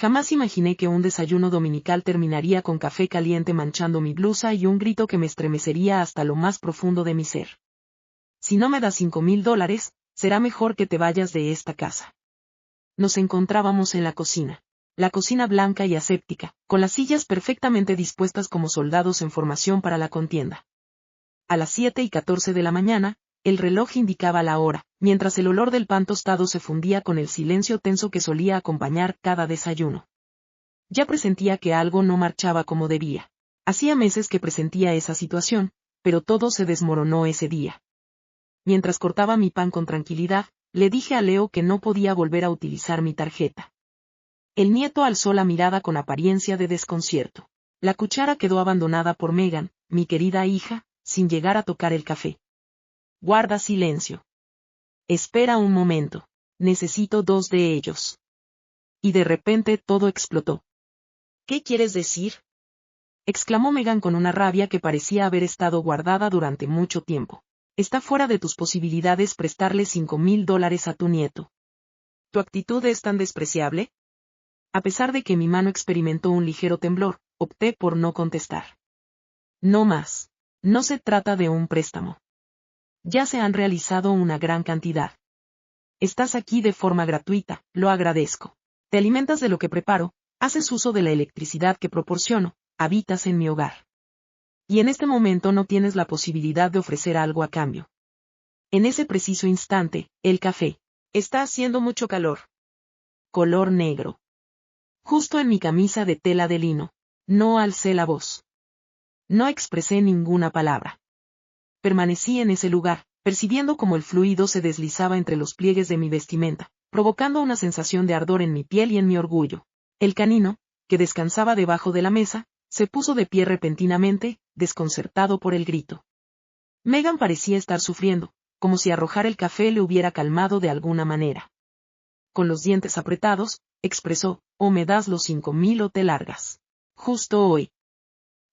Jamás imaginé que un desayuno dominical terminaría con café caliente manchando mi blusa y un grito que me estremecería hasta lo más profundo de mi ser. Si no me das $5,000, será mejor que te vayas de esta casa. Nos encontrábamos en la cocina. La cocina blanca y aséptica, con las sillas perfectamente dispuestas como soldados en formación para la contienda. A las 7:14 de la mañana, el reloj indicaba la hora, mientras el olor del pan tostado se fundía con el silencio tenso que solía acompañar cada desayuno. Ya presentía que algo no marchaba como debía. Hacía meses que presentía esa situación, pero todo se desmoronó ese día. Mientras cortaba mi pan con tranquilidad, le dije a Leo que no podía volver a utilizar mi tarjeta. El nieto alzó la mirada con apariencia de desconcierto. La cuchara quedó abandonada por Megan, mi querida hija, sin llegar a tocar el café. Guarda silencio. Espera un momento. Necesito 2 de ellos. Y de repente todo explotó. ¿Qué quieres decir? Exclamó Megan con una rabia que parecía haber estado guardada durante mucho tiempo. Está fuera de tus posibilidades prestarle $5,000 a tu nieto. ¿Tu actitud es tan despreciable? A pesar de que mi mano experimentó un ligero temblor, opté por no contestar. No más. No se trata de un préstamo. Ya se han realizado una gran cantidad. Estás aquí de forma gratuita, lo agradezco. Te alimentas de lo que preparo, haces uso de la electricidad que proporciono, habitas en mi hogar. Y en este momento no tienes la posibilidad de ofrecer algo a cambio. En ese preciso instante, el café. Está haciendo mucho calor. Color negro. Justo en mi camisa de tela de lino. No alcé la voz. No expresé ninguna palabra. Permanecí en ese lugar, percibiendo cómo el fluido se deslizaba entre los pliegues de mi vestimenta, provocando una sensación de ardor en mi piel y en mi orgullo. El canino, que descansaba debajo de la mesa, se puso de pie repentinamente, desconcertado por el grito. Megan parecía estar sufriendo, como si arrojar el café le hubiera calmado de alguna manera. Con los dientes apretados, expresó, o me das los 5,000 o te largas. Justo hoy.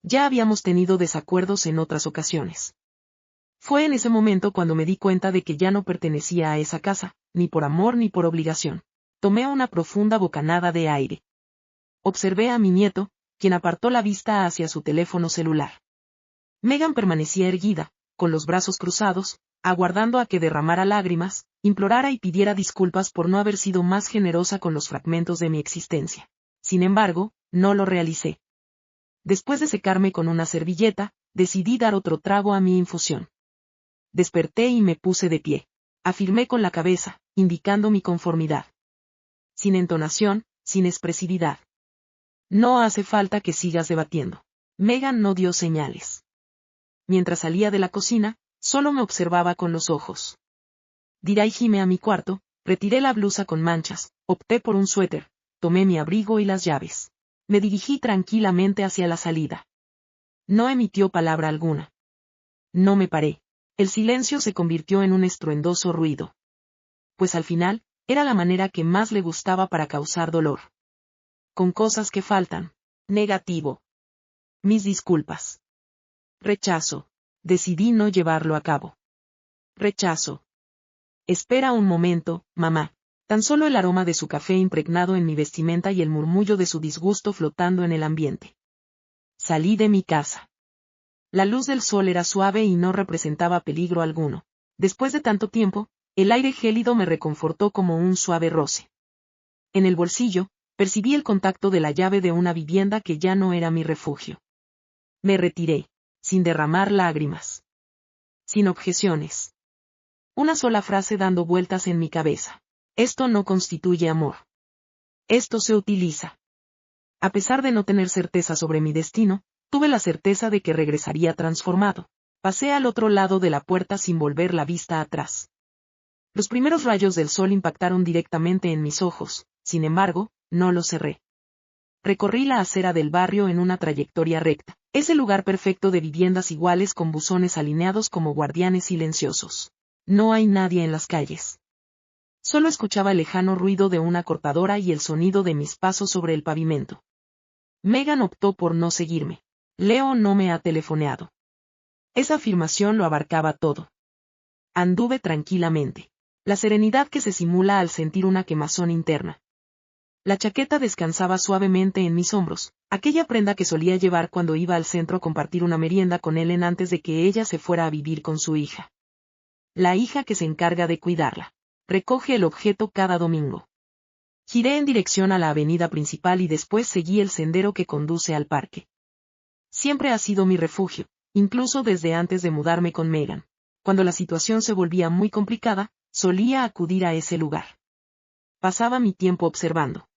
Ya habíamos tenido desacuerdos en otras ocasiones. Fue en ese momento cuando me di cuenta de que ya no pertenecía a esa casa, ni por amor ni por obligación. Tomé una profunda bocanada de aire. Observé a mi nieto, quien apartó la vista hacia su teléfono celular. Megan permanecía erguida, con los brazos cruzados, aguardando a que derramara lágrimas, implorara y pidiera disculpas por no haber sido más generosa con los fragmentos de mi existencia. Sin embargo, no lo realicé. Después de secarme con una servilleta, decidí dar otro trago a mi infusión. Desperté y me puse de pie. Afirmé con la cabeza, indicando mi conformidad. Sin entonación, sin expresividad. No hace falta que sigas debatiendo. Megan no dio señales. Mientras salía de la cocina, solo me observaba con los ojos. Dirigíme a mi cuarto, retiré la blusa con manchas, opté por un suéter, tomé mi abrigo y las llaves. Me dirigí tranquilamente hacia la salida. No emitió palabra alguna. No me paré. El silencio se convirtió en un estruendoso ruido. Pues al final, era la manera que más le gustaba para causar dolor. Con cosas que faltan. Negativo. Mis disculpas. Rechazo. Decidí no llevarlo a cabo. Rechazo. Espera un momento, mamá. Tan solo el aroma de su café impregnado en mi vestimenta y el murmullo de su disgusto flotando en el ambiente. Salí de mi casa. La luz del sol era suave y no representaba peligro alguno. Después de tanto tiempo, el aire gélido me reconfortó como un suave roce. En el bolsillo, percibí el contacto de la llave de una vivienda que ya no era mi refugio. Me retiré, sin derramar lágrimas. Sin objeciones. Una sola frase dando vueltas en mi cabeza. Esto no constituye amor. Esto se utiliza. A pesar de no tener certeza sobre mi destino, tuve la certeza de que regresaría transformado. Pasé al otro lado de la puerta sin volver la vista atrás. Los primeros rayos del sol impactaron directamente en mis ojos, sin embargo, no los cerré. Recorrí la acera del barrio en una trayectoria recta, ese lugar perfecto de viviendas iguales con buzones alineados como guardianes silenciosos. No hay nadie en las calles. Solo escuchaba el lejano ruido de una cortadora y el sonido de mis pasos sobre el pavimento. Megan optó por no seguirme. Leo no me ha telefoneado. Esa afirmación lo abarcaba todo. Anduve tranquilamente. La serenidad que se simula al sentir una quemazón interna. La chaqueta descansaba suavemente en mis hombros, aquella prenda que solía llevar cuando iba al centro a compartir una merienda con Ellen antes de que ella se fuera a vivir con su hija. La hija que se encarga de cuidarla. Recoge el objeto cada domingo. Giré en dirección a la avenida principal y después seguí el sendero que conduce al parque. Siempre ha sido mi refugio, incluso desde antes de mudarme con Megan. Cuando la situación se volvía muy complicada, solía acudir a ese lugar. Pasaba mi tiempo observando.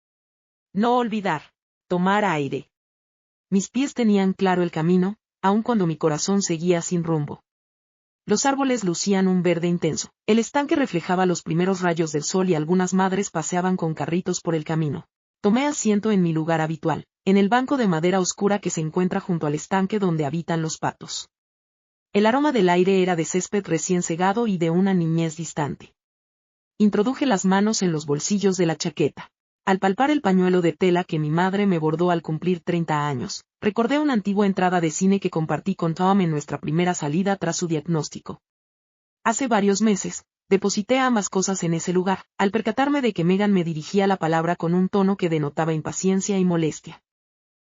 No olvidar. Tomar aire. Mis pies tenían claro el camino, aun cuando mi corazón seguía sin rumbo. Los árboles lucían un verde intenso. El estanque reflejaba los primeros rayos del sol y algunas madres paseaban con carritos por el camino. Tomé asiento en mi lugar habitual, en el banco de madera oscura que se encuentra junto al estanque donde habitan los patos. El aroma del aire era de césped recién segado y de una niñez distante. Introduje las manos en los bolsillos de la chaqueta. Al palpar el pañuelo de tela que mi madre me bordó al cumplir 30 años, recordé una antigua entrada de cine que compartí con Tom en nuestra primera salida tras su diagnóstico. Hace varios meses, deposité ambas cosas en ese lugar, al percatarme de que Megan me dirigía la palabra con un tono que denotaba impaciencia y molestia.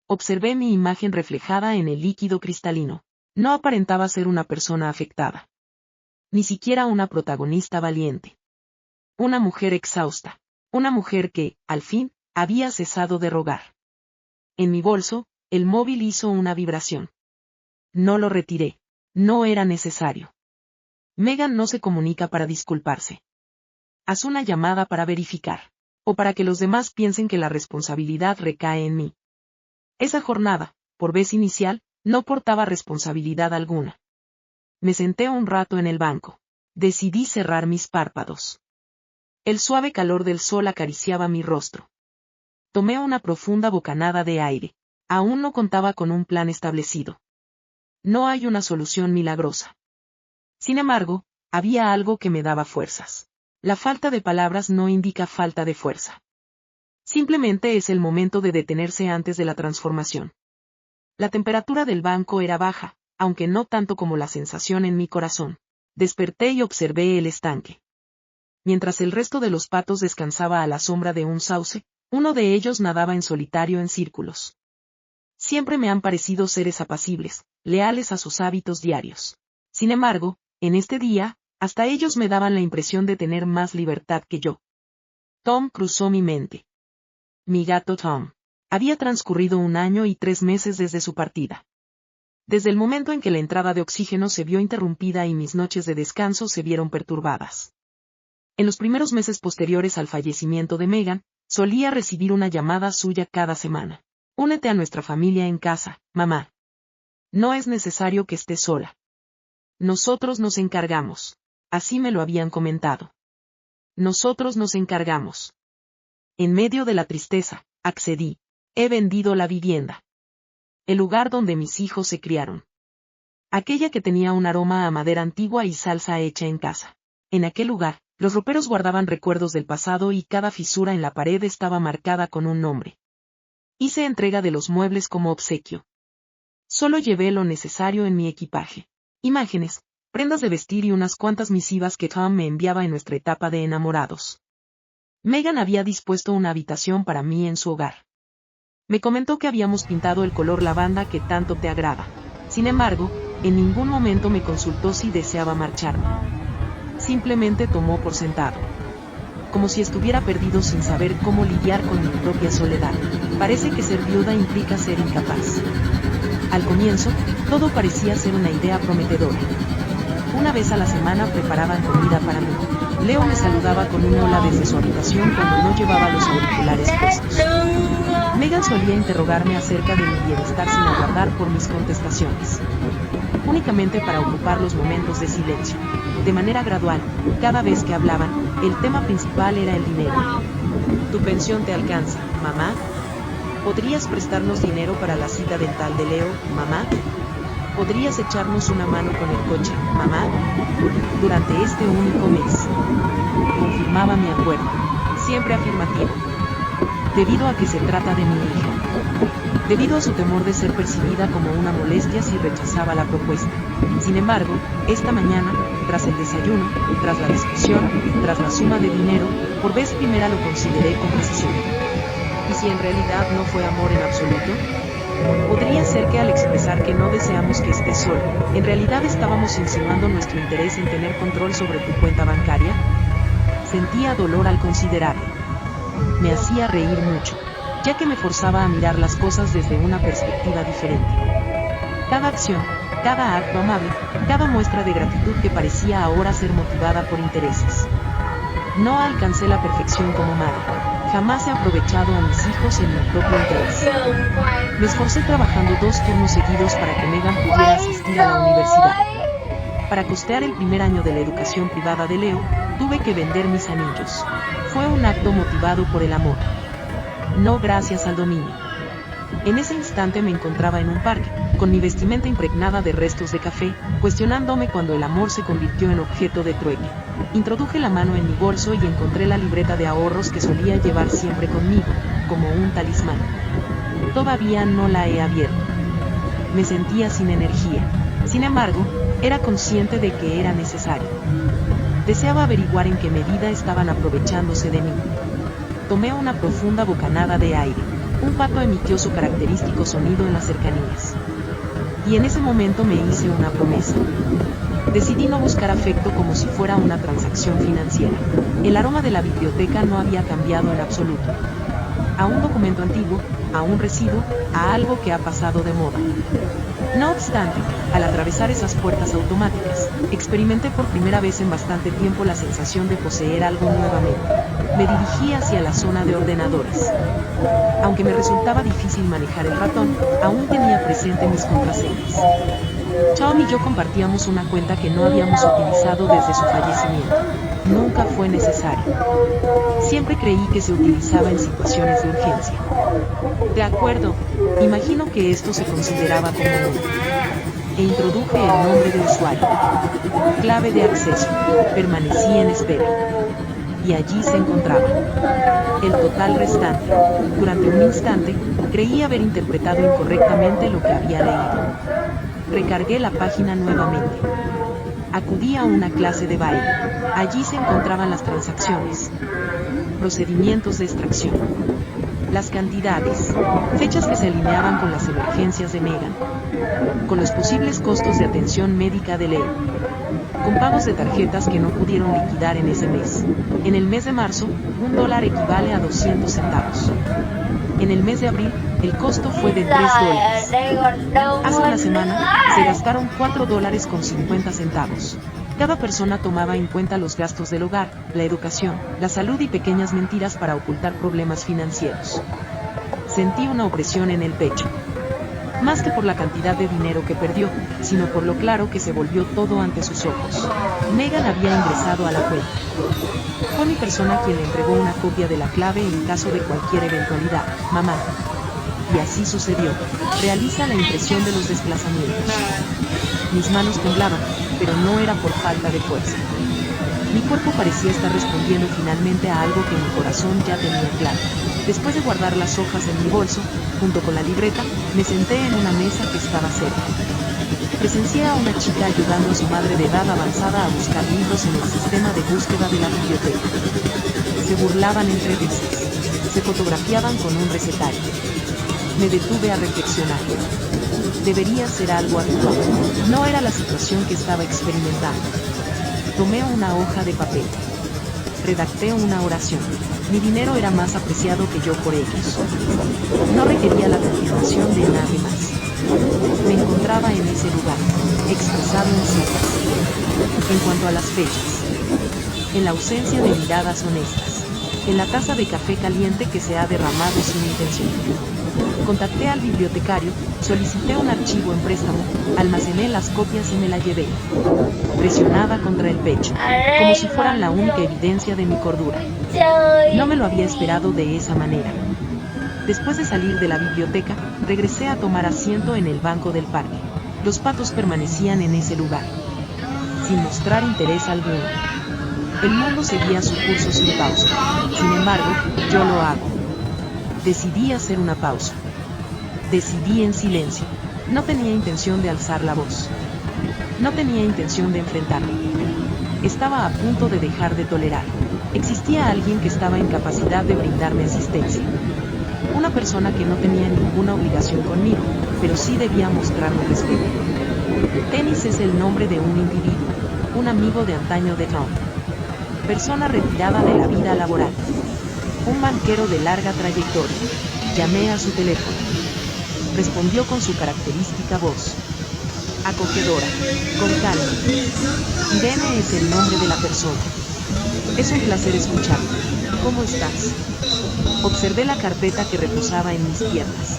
Observé mi imagen reflejada en el líquido cristalino. No aparentaba ser una persona afectada. Ni siquiera una protagonista valiente. Una mujer exhausta. Una mujer que, al fin, había cesado de rogar. En mi bolso, el móvil hizo una vibración. No lo retiré. No era necesario. Megan no se comunica para disculparse. Haz una llamada para verificar. O para que los demás piensen que la responsabilidad recae en mí. Esa jornada, por vez inicial, no portaba responsabilidad alguna. Me senté un rato en el banco. Decidí cerrar mis párpados. El suave calor del sol acariciaba mi rostro. Tomé una profunda bocanada de aire. Aún no contaba con un plan establecido. No hay una solución milagrosa. Sin embargo, había algo que me daba fuerzas. La falta de palabras no indica falta de fuerza. Simplemente es el momento de detenerse antes de la transformación. La temperatura del banco era baja, aunque no tanto como la sensación en mi corazón. Desperté y observé el estanque. Mientras el resto de los patos descansaba a la sombra de un sauce, uno de ellos nadaba en solitario en círculos. Siempre me han parecido seres apacibles, leales a sus hábitos diarios. Sin embargo, en este día, hasta ellos me daban la impresión de tener más libertad que yo. Tom cruzó mi mente. Mi gato Tom. Había transcurrido 1 año y 3 meses desde su partida. Desde el momento en que la entrada de oxígeno se vio interrumpida y mis noches de descanso se vieron perturbadas. En los primeros meses posteriores al fallecimiento de Megan, solía recibir una llamada suya cada semana. Únete a nuestra familia en casa, mamá. No es necesario que estés sola. Nosotros nos encargamos. Así me lo habían comentado. Nosotros nos encargamos. En medio de la tristeza, accedí. He vendido la vivienda. El lugar donde mis hijos se criaron. Aquella que tenía un aroma a madera antigua y salsa hecha en casa. En aquel lugar, los roperos guardaban recuerdos del pasado y cada fisura en la pared estaba marcada con un nombre. Hice entrega de los muebles como obsequio. Solo llevé lo necesario en mi equipaje. Imágenes, prendas de vestir y unas cuantas misivas que Tom me enviaba en nuestra etapa de enamorados. Megan había dispuesto una habitación para mí en su hogar. Me comentó que habíamos pintado el color lavanda que tanto te agrada. Sin embargo, en ningún momento me consultó si deseaba marcharme. Simplemente tomó por sentado. Como si estuviera perdido sin saber cómo lidiar con mi propia soledad. Parece que ser viuda implica ser incapaz. Al comienzo, todo parecía ser una idea prometedora. Una vez a la semana preparaban comida para mí. Leo me saludaba con un hola desde su habitación cuando no llevaba los auriculares puestos. Megan solía interrogarme acerca de mi bienestar sin aguardar por mis contestaciones. Únicamente para ocupar los momentos de silencio. De manera gradual, cada vez que hablaban, el tema principal era el dinero. ¿Tu pensión te alcanza, mamá? ¿Podrías prestarnos dinero para la cita dental de Leo, mamá? ¿Podrías echarnos una mano con el coche, mamá? Durante este único mes. Confirmaba mi acuerdo. Siempre afirmativo. Debido a que se trata de mi hija. Debido a su temor de ser percibida como una molestia si rechazaba la propuesta. Sin embargo, esta mañana, tras el desayuno, tras la discusión, tras la suma de dinero, por vez primera lo consideré con precisión. ¿Y si en realidad no fue amor en absoluto? ¿Podría ser que al expresar que no deseamos que estés solo, en realidad estábamos insinuando nuestro interés en tener control sobre tu cuenta bancaria? Sentía dolor al considerarlo. Me hacía reír mucho, ya que me forzaba a mirar las cosas desde una perspectiva diferente. Cada acción, cada acto amable, cada muestra de gratitud que parecía ahora ser motivada por intereses. No alcancé la perfección como madre. Jamás he aprovechado a mis hijos en mi propio interés. Me esforcé trabajando 2 turnos seguidos para que Megan pudiera asistir a la universidad. Para costear el primer año de la educación privada de Leo, tuve que vender mis anillos. Fue un acto motivado por el amor. No gracias al dominio. En ese instante me encontraba en un parque, con mi vestimenta impregnada de restos de café, cuestionándome cuando el amor se convirtió en objeto de trueque. Introduje la mano en mi bolso y encontré la libreta de ahorros que solía llevar siempre conmigo, como un talismán. Todavía no la he abierto. Me sentía sin energía. Sin embargo, era consciente de que era necesario. Deseaba averiguar en qué medida estaban aprovechándose de mí. Tomé una profunda bocanada de aire. Un pato emitió su característico sonido en las cercanías. Y en ese momento me hice una promesa. Decidí no buscar afecto como si fuera una transacción financiera. El aroma de la biblioteca no había cambiado en absoluto. A un documento antiguo, a un residuo, a algo que ha pasado de moda. No obstante, al atravesar esas puertas automáticas, experimenté por primera vez en bastante tiempo la sensación de poseer algo nuevamente. Me dirigí hacia la zona de ordenadores. Aunque me resultaba difícil manejar el ratón, aún tenía presente mis contraseñas. Tom y yo compartíamos una cuenta que no habíamos utilizado desde su fallecimiento. Nunca fue necesario. Siempre creí que se utilizaba en situaciones de urgencia. De acuerdo, imagino que esto se consideraba como uno. E introduje el nombre de usuario. Clave de acceso. Permanecí en espera. Y allí se encontraba el total restante. Durante un instante, creí haber interpretado incorrectamente lo que había leído. Recargué la página nuevamente. Acudí a una clase de baile. Allí se encontraban las transacciones, procedimientos de extracción, las cantidades, fechas que se alineaban con las emergencias de Megan, con los posibles costos de atención médica de Leo, con pagos de tarjetas que no pudieron liquidar en ese mes. En el mes de marzo, $1 equivale a 200 centavos. En el mes de abril, el costo fue de $3. Hace una semana, se gastaron $4.50. Cada persona tomaba en cuenta los gastos del hogar, la educación, la salud y pequeñas mentiras para ocultar problemas financieros. Sentí una opresión en el pecho. Más que por la cantidad de dinero que perdió, sino por lo claro que se volvió todo ante sus ojos. Megan había ingresado a la cuenta. Fue mi persona quien le entregó una copia de la clave en caso de cualquier eventualidad, mamá. Y así sucedió. Realiza la impresión de los desplazamientos. Mis manos temblaban, pero no era por falta de fuerza. Mi cuerpo parecía estar respondiendo finalmente a algo que mi corazón ya tenía claro. Después de guardar las hojas en mi bolso, junto con la libreta, me senté en una mesa que estaba cerca. Presencié a una chica ayudando a su madre de edad avanzada a buscar libros en el sistema de búsqueda de la biblioteca. Se burlaban entre risas. Se fotografiaban con un recetario. Me detuve a reflexionar. Debería ser algo actual. No era la situación que estaba experimentando. Tomé una hoja de papel. Redacté una oración. Mi dinero era más apreciado que yo por ellos. No requería la confirmación de nadie más. Me encontraba en ese lugar, expresado en cifras. En cuanto a las fechas, en la ausencia de miradas honestas, en la taza de café caliente que se ha derramado sin intención. Contacté al bibliotecario, solicité un archivo en préstamo, almacené las copias y me la llevé. Presionada contra el pecho, como si fueran la única evidencia de mi cordura. No me lo había esperado de esa manera. Después de salir de la biblioteca, regresé a tomar asiento en el banco del parque. Los patos permanecían en ese lugar, sin mostrar interés alguno. El mundo seguía su curso sin pausa. Sin embargo, yo lo hago. Decidí hacer una pausa. Decidí en silencio. No tenía intención de alzar la voz. No tenía intención de enfrentarme. Estaba a punto de dejar de tolerar. Existía alguien que estaba en capacidad de brindarme asistencia. Una persona que no tenía ninguna obligación conmigo, pero sí debía mostrarme respeto. Dennis es el nombre de un individuo, un amigo de antaño de Tom. Persona retirada de la vida laboral. Un banquero de larga trayectoria. Llamé a su teléfono. Respondió con su característica voz. Acogedora, con calma. Irene es el nombre de la persona. Es un placer escucharte. ¿Cómo estás? Observé la carpeta que reposaba en mis piernas.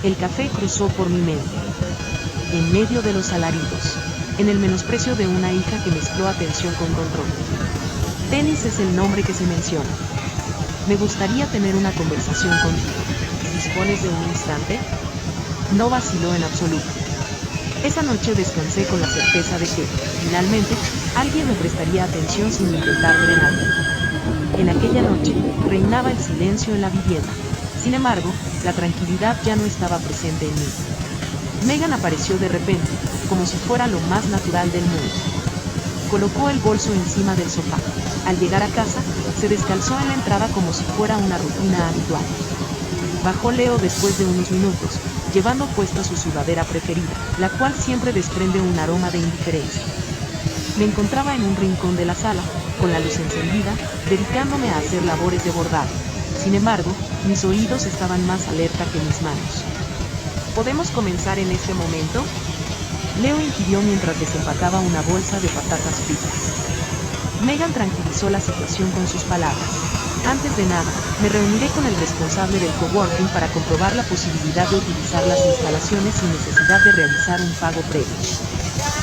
El café cruzó por mi mente. En medio de los alaridos, en el menosprecio de una hija que mezcló atención con control. Dennis es el nombre que se menciona. Me gustaría tener una conversación contigo. ¿Dispones de un instante? No vaciló en absoluto. Esa noche descansé con la certeza de que, finalmente, alguien me prestaría atención sin intentar frenarme. En aquella noche, reinaba el silencio en la vivienda. Sin embargo, la tranquilidad ya no estaba presente en mí. Megan apareció de repente, como si fuera lo más natural del mundo. Colocó el bolso encima del sofá. Al llegar a casa, se descalzó en la entrada como si fuera una rutina habitual. Bajó Leo después de unos minutos, llevando puesta su sudadera preferida, la cual siempre desprende un aroma de indiferencia. Me encontraba en un rincón de la sala, con la luz encendida, dedicándome a hacer labores de bordado. Sin embargo, mis oídos estaban más alerta que mis manos. ¿Podemos comenzar en este momento? Leo inquirió mientras desempacaba una bolsa de patatas fritas. Megan tranquilizó la situación con sus palabras. Antes de nada, me reuniré con el responsable del coworking para comprobar la posibilidad de utilizar las instalaciones sin necesidad de realizar un pago previo.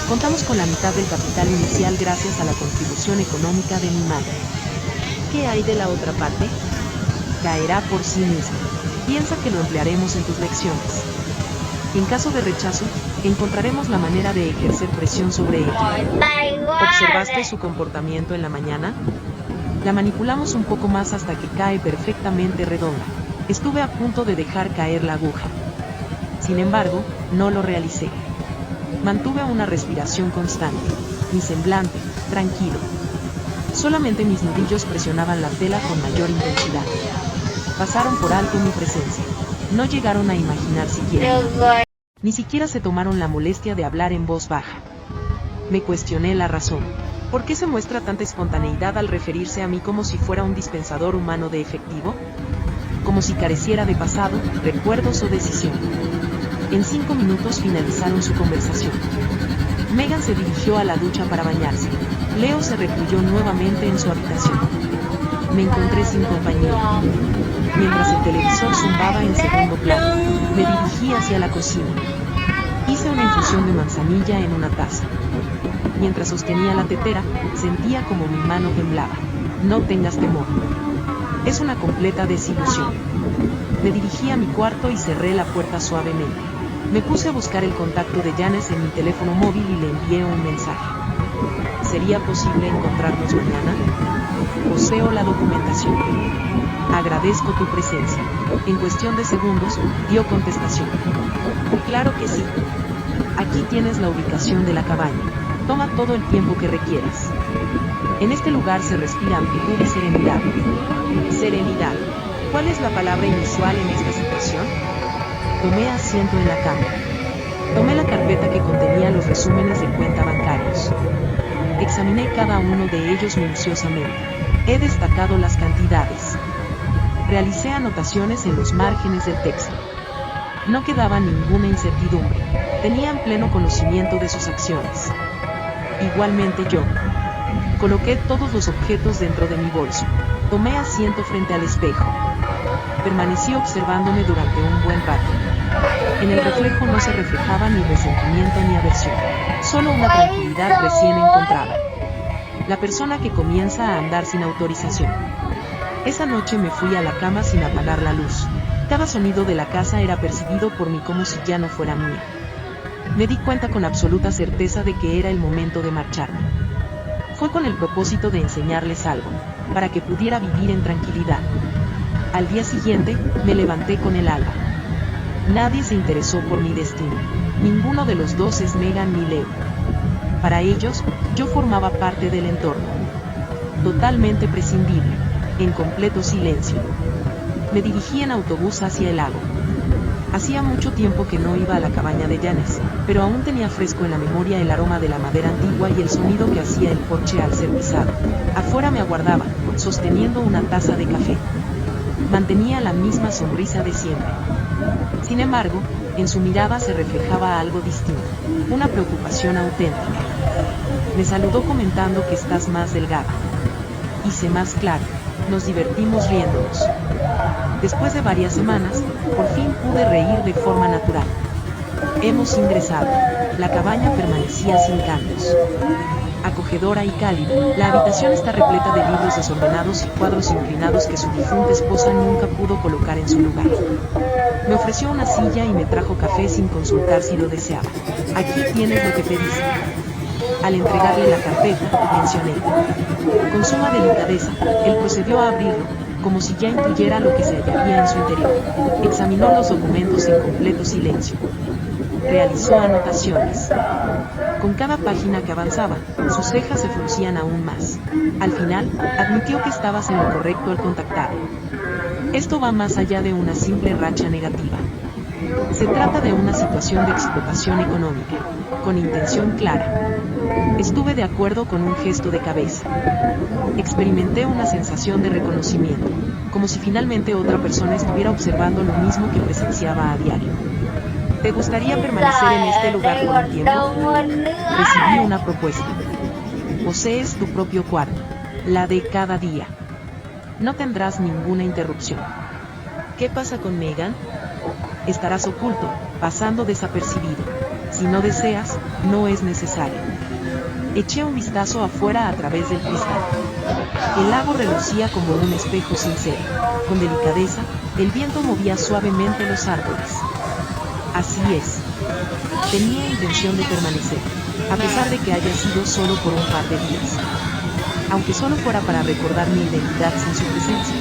Contamos con la mitad del capital inicial gracias a la contribución económica de mi madre. ¿Qué hay de la otra parte? Caerá por sí mismo. Piensa que lo emplearemos en tus lecciones. En caso de rechazo, encontraremos la manera de ejercer presión sobre ella. ¿Observaste su comportamiento en la mañana? La manipulamos un poco más hasta que cae perfectamente redonda. Estuve a punto de dejar caer la aguja. Sin embargo, no lo realicé. Mantuve una respiración constante, mi semblante, tranquilo. Solamente mis nudillos presionaban la tela con mayor intensidad. Pasaron por alto mi presencia. No llegaron a imaginar siquiera. Ni siquiera se tomaron la molestia de hablar en voz baja. Me cuestioné la razón. ¿Por qué se muestra tanta espontaneidad al referirse a mí como si fuera un dispensador humano de efectivo? Como si careciera de pasado, recuerdos o decisión. En 5 minutos finalizaron su conversación. Megan se dirigió a la ducha para bañarse. Leo se recluyó nuevamente en su habitación. Me encontré sin compañía. Mientras el televisor zumbaba en segundo plano, me dirigí hacia la cocina. Hice una infusión de manzanilla en una taza. Mientras sostenía la tetera, sentía como mi mano temblaba. No tengas temor. Es una completa desilusión. Me dirigí a mi cuarto y cerré la puerta suavemente. Me puse a buscar el contacto de Janice en mi teléfono móvil y le envié un mensaje. ¿Sería posible encontrarnos mañana? Poseo la documentación. Agradezco tu presencia. En cuestión de segundos, dio contestación. Claro que sí. Aquí tienes la ubicación de la cabaña. Toma todo el tiempo que requieras. En este lugar se respira amplitud y serenidad. Serenidad. ¿Cuál es la palabra inusual en esta situación? Tomé asiento en la cama. Tomé la carpeta que contenía los resúmenes de cuenta bancarios. Examiné cada uno de ellos minuciosamente. He destacado las cantidades. Realicé anotaciones en los márgenes del texto. No quedaba ninguna incertidumbre. Tenían pleno conocimiento de sus acciones. Igualmente yo. Coloqué todos los objetos dentro de mi bolso. Tomé asiento frente al espejo. Permanecí observándome durante un buen rato. En el reflejo no se reflejaba ni resentimiento ni aversión, solo una tranquilidad recién encontrada. La persona que comienza a andar sin autorización. Esa noche me fui a la cama sin apagar la luz. Cada sonido de la casa era percibido por mí como si ya no fuera mía. Me di cuenta con absoluta certeza de que era el momento de marcharme. Fue con el propósito de enseñarles algo, para que pudiera vivir en tranquilidad. Al día siguiente, me levanté con el alba. Nadie se interesó por mi destino. Ninguno de los dos es Megan ni Leo. Para ellos, yo formaba parte del entorno. Totalmente prescindible, en completo silencio. Me dirigí en autobús hacia el lago. Hacía mucho tiempo que no iba a la cabaña de Janes, pero aún tenía fresco en la memoria el aroma de la madera antigua y el sonido que hacía el porche al ser pisado. Afuera me aguardaba, sosteniendo una taza de café. Mantenía la misma sonrisa de siempre. Sin embargo, en su mirada se reflejaba algo distinto, una preocupación auténtica. Me saludó comentando que estás más delgada. Hice más claro, nos divertimos riéndonos. Después de varias semanas, por fin pude reír de forma natural. Hemos ingresado. La cabaña permanecía sin cambios. Acogedora y cálida, la habitación está repleta de libros desordenados y cuadros inclinados que su difunta esposa nunca pudo colocar en su lugar. Me ofreció una silla y me trajo café sin consultar si lo deseaba. Aquí tienes lo que pediste. Al entregarle la carpeta, mencioné. Con suma delicadeza, él procedió a abrirlo, como si ya intuyera lo que se hallaría en su interior. Examinó los documentos en completo silencio. Realizó anotaciones. Con cada página que avanzaba, sus cejas se fruncían aún más. Al final, admitió que estabas en lo correcto al contactarlo. Esto va más allá de una simple racha negativa. Se trata de una situación de explotación económica, con intención clara. Estuve de acuerdo con un gesto de cabeza. Experimenté una sensación de reconocimiento, como si finalmente otra persona estuviera observando lo mismo que presenciaba a diario. ¿Te gustaría permanecer en este lugar por un tiempo? Recibí una propuesta. Posees tu propio cuarto, la de cada día. No tendrás ninguna interrupción. ¿Qué pasa con Megan? Estarás oculto, pasando desapercibido. Si no deseas, no es necesario. Eché un vistazo afuera a través del cristal. El lago relucía como un espejo sincero. Con delicadeza, el viento movía suavemente los árboles. Así es. Tenía intención de permanecer, a pesar de que haya sido solo por un par de días. Aunque solo fuera para recordar mi identidad sin su presencia.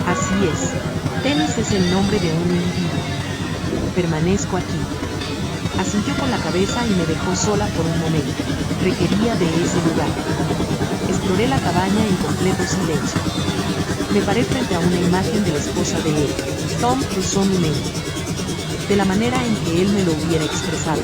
Así es. Dennis es el nombre de un individuo. Permanezco aquí. Asintió con la cabeza y me dejó sola por un momento. Requería de ese lugar. Exploré la cabaña en completo silencio. Me paré frente a una imagen de la esposa de él. Tom cruzó mi mente. De la manera en que él me lo hubiera expresado.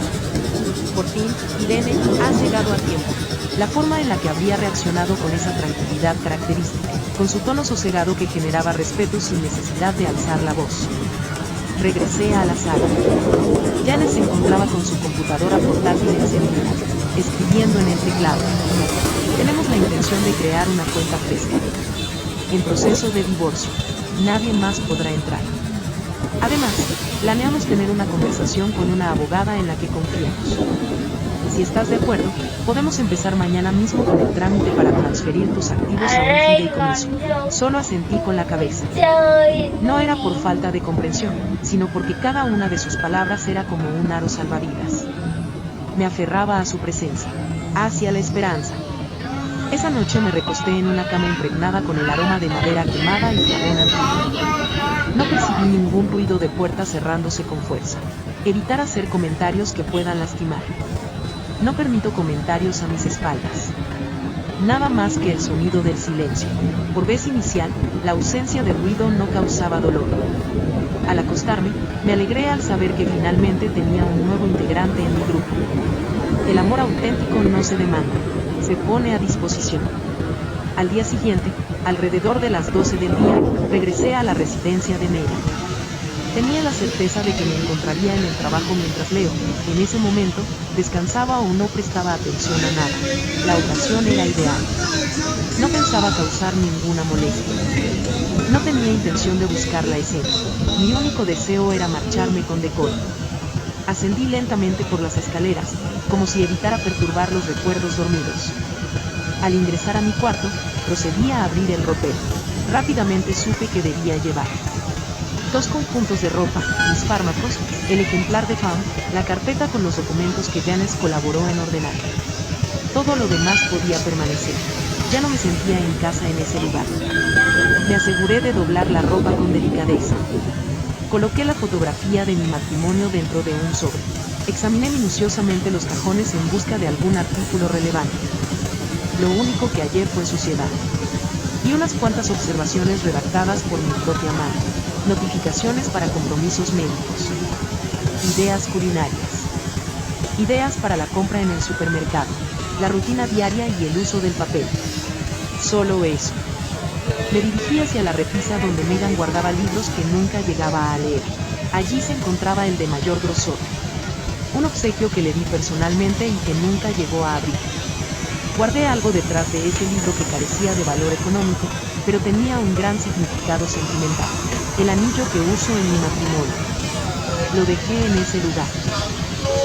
Por fin, Irene, has llegado a tiempo. La forma en la que habría reaccionado con esa tranquilidad característica, con su tono sosegado que generaba respeto sin necesidad de alzar la voz. Regresé a la sala. Janet se encontraba con su computadora portátil encendida, escribiendo en el teclado. Tenemos la intención de crear una cuenta fresca. En proceso de divorcio. Nadie más podrá entrar. Además, planeamos tener una conversación con una abogada en la que confiamos. Si estás de acuerdo, podemos empezar mañana mismo con el trámite para transferir tus activos a un fideicomiso. Solo asentí con la cabeza. No era por falta de comprensión, sino porque cada una de sus palabras era como un aro salvavidas. Me aferraba a su presencia, hacia la esperanza. Esa noche me recosté en una cama impregnada con el aroma de madera quemada y jabón antiguo. No percibí ningún ruido de puerta cerrándose con fuerza. Evitar hacer comentarios que puedan lastimar. No permito comentarios a mis espaldas. Nada más que el sonido del silencio. Por vez inicial, la ausencia de ruido no causaba dolor. Al acostarme, me alegré al saber que finalmente tenía un nuevo integrante en mi grupo. El amor auténtico no se demanda, se pone a disposición. Al día siguiente, alrededor de las 12 del día, regresé a la residencia de Megan. Tenía la certeza de que me encontraría en el trabajo mientras Leo, en ese momento, descansaba o no prestaba atención a nada. La ocasión era ideal. No pensaba causar ninguna molestia. No tenía intención de buscar la escena. Mi único deseo era marcharme con decoro. Ascendí lentamente por las escaleras, como si evitara perturbar los recuerdos dormidos. Al ingresar a mi cuarto, procedí a abrir el ropero. Rápidamente supe que debía llevar 2 conjuntos de ropa, mis fármacos, el ejemplar de FAM, la carpeta con los documentos que Janes colaboró en ordenar. Todo lo demás podía permanecer. Ya no me sentía en casa en ese lugar. Me aseguré de doblar la ropa con delicadeza. Coloqué la fotografía de mi matrimonio dentro de un sobre. Examiné minuciosamente los cajones en busca de algún artículo relevante. Lo único que hallé fue suciedad. y unas cuantas observaciones redactadas por mi propia mano. Notificaciones para compromisos médicos. Ideas culinarias. Ideas para la compra en el supermercado. La rutina diaria y el uso del papel. Solo eso. Me dirigí hacia la repisa donde Megan guardaba libros que nunca llegaba a leer. Allí se encontraba el de mayor grosor. Un obsequio que le di personalmente y que nunca llegó a abrir. Guardé algo detrás de ese libro que carecía de valor económico, pero tenía un gran significado sentimental. El anillo que uso en mi matrimonio. Lo dejé en ese lugar.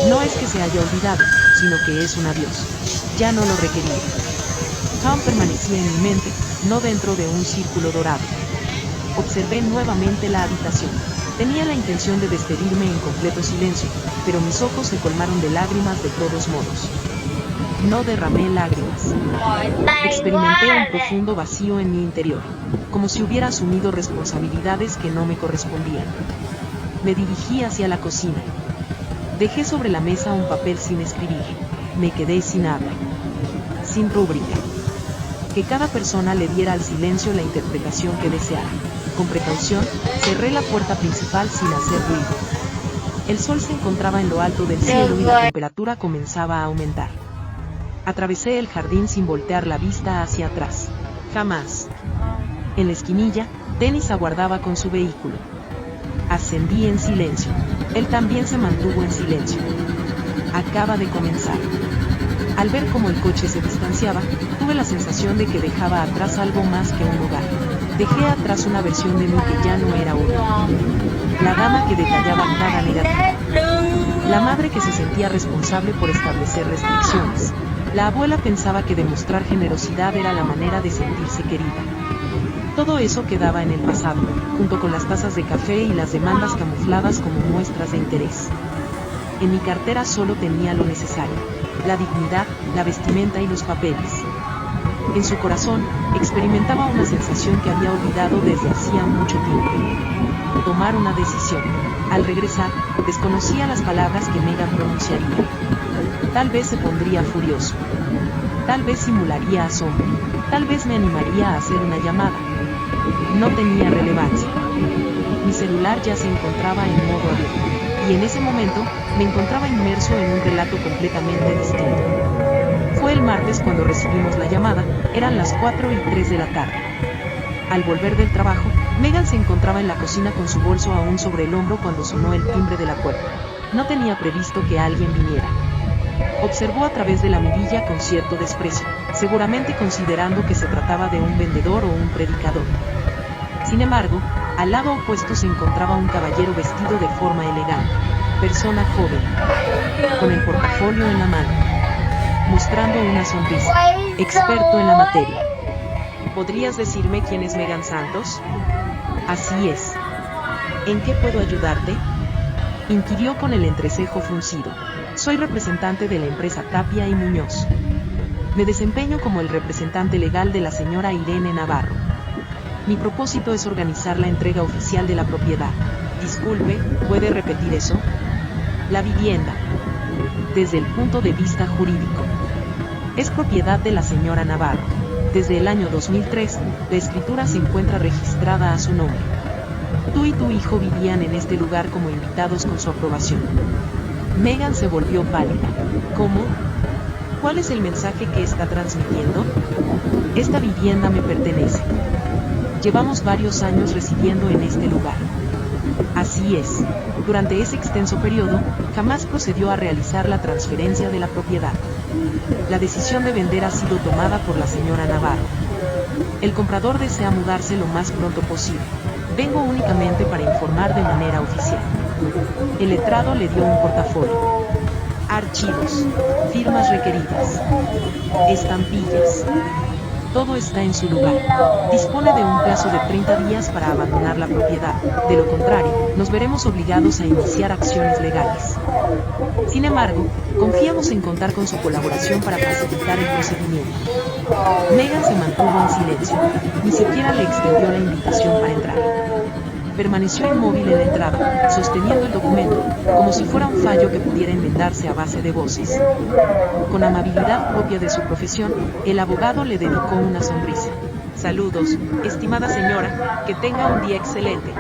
No es que se haya olvidado, sino que es un adiós. Ya no lo requería. Tom permanecía en mi mente, no dentro de un círculo dorado. Observé nuevamente la habitación. Tenía la intención de despedirme en completo silencio, pero mis ojos se colmaron de lágrimas de todos modos. No derramé lágrimas. Experimenté un profundo vacío en mi interior, como si hubiera asumido responsabilidades que no me correspondían. Me dirigí hacia la cocina. Dejé sobre la mesa un papel sin escribir. Me quedé sin habla. Sin rúbrica. Que cada persona le diera al silencio la interpretación que deseara. Con precaución, cerré la puerta principal sin hacer ruido. El sol se encontraba en lo alto del cielo y la temperatura comenzaba a aumentar. Atravesé el jardín sin voltear la vista hacia atrás. Jamás. En la esquinilla, Dennis aguardaba con su vehículo. Ascendí en silencio. Él también se mantuvo en silencio. Acaba de comenzar. Al ver cómo el coche se distanciaba, tuve la sensación de que dejaba atrás algo más que un lugar. Dejé atrás una versión de mí que ya no era una. La dama que detallaba cada negativa. La madre que se sentía responsable por establecer restricciones. La abuela pensaba que demostrar generosidad era la manera de sentirse querida. Todo eso quedaba en el pasado, junto con las tazas de café y las demandas camufladas como muestras de interés. En mi cartera solo tenía lo necesario: la dignidad, la vestimenta y los papeles. En su corazón, experimentaba una sensación que había olvidado desde hacía mucho tiempo. Tomar una decisión. Al regresar, desconocía las palabras que Megan pronunciaría. Tal vez se pondría furioso. Tal vez simularía asombro. Tal vez me animaría a hacer una llamada. No tenía relevancia. Mi celular ya se encontraba en modo avión. Y en ese momento, me encontraba inmerso en un relato completamente distinto. Fue el martes cuando recibimos la llamada, eran las 4:03 de la tarde. Al volver del trabajo, Megan se encontraba en la cocina con su bolso aún sobre el hombro cuando sonó el timbre de la puerta. No tenía previsto que alguien viniera. Observó a través de la mirilla con cierto desprecio, seguramente considerando que se trataba de un vendedor o un predicador. Sin embargo, al lado opuesto se encontraba un caballero vestido de forma elegante, persona joven, con el portafolio en la mano, mostrando una sonrisa, experto en la materia. ¿Podrías decirme quién es Megan Santos? Así es. ¿En qué puedo ayudarte? Inquirió con el entrecejo fruncido. Soy representante de la empresa Tapia y Muñoz. Me desempeño como el representante legal de la señora Irene Navarro. Mi propósito es organizar la entrega oficial de la propiedad. Disculpe, ¿puede repetir eso? La vivienda. Desde el punto de vista jurídico, es propiedad de la señora Navarro. Desde el año 2003, la escritura se encuentra registrada a su nombre. Tú y tu hijo vivían en este lugar como invitados con su aprobación. Megan se volvió pálida. ¿Cómo? ¿Cuál es el mensaje que está transmitiendo? Esta vivienda me pertenece. Llevamos varios años residiendo en este lugar. Así es. Durante ese extenso periodo, jamás procedió a realizar la transferencia de la propiedad. La decisión de vender ha sido tomada por la señora Navarro. El comprador desea mudarse lo más pronto posible. Vengo únicamente para informar de manera oficial. El letrado le dio un portafolio. Archivos, firmas requeridas, estampillas. Todo está en su lugar. Dispone de un plazo de 30 días para abandonar la propiedad. De lo contrario, nos veremos obligados a iniciar acciones legales. Sin embargo, confiamos en contar con su colaboración para facilitar el procedimiento. Megan se mantuvo en silencio. Ni siquiera le extendió la invitación para entrar. Permaneció inmóvil en la entrada, sosteniendo el documento, como si fuera un fallo que pudiera enmendarse a base de voces. Con amabilidad propia de su profesión, el abogado le dedicó una sonrisa. Saludos, estimada señora, que tenga un día excelente.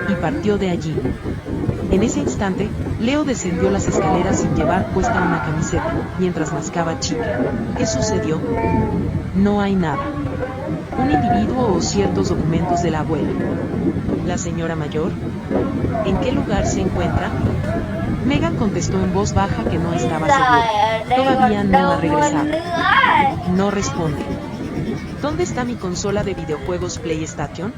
Y partió de allí. En ese instante, Leo descendió las escaleras sin llevar puesta una camiseta, mientras mascaba chicle. ¿Qué sucedió? No hay nada. Un individuo o ciertos documentos de la abuela. ¿La señora mayor? ¿En qué lugar se encuentra? Megan contestó en voz baja que no estaba segura. Todavía no ha regresado. No responde. ¿Dónde está mi consola de videojuegos PlayStation?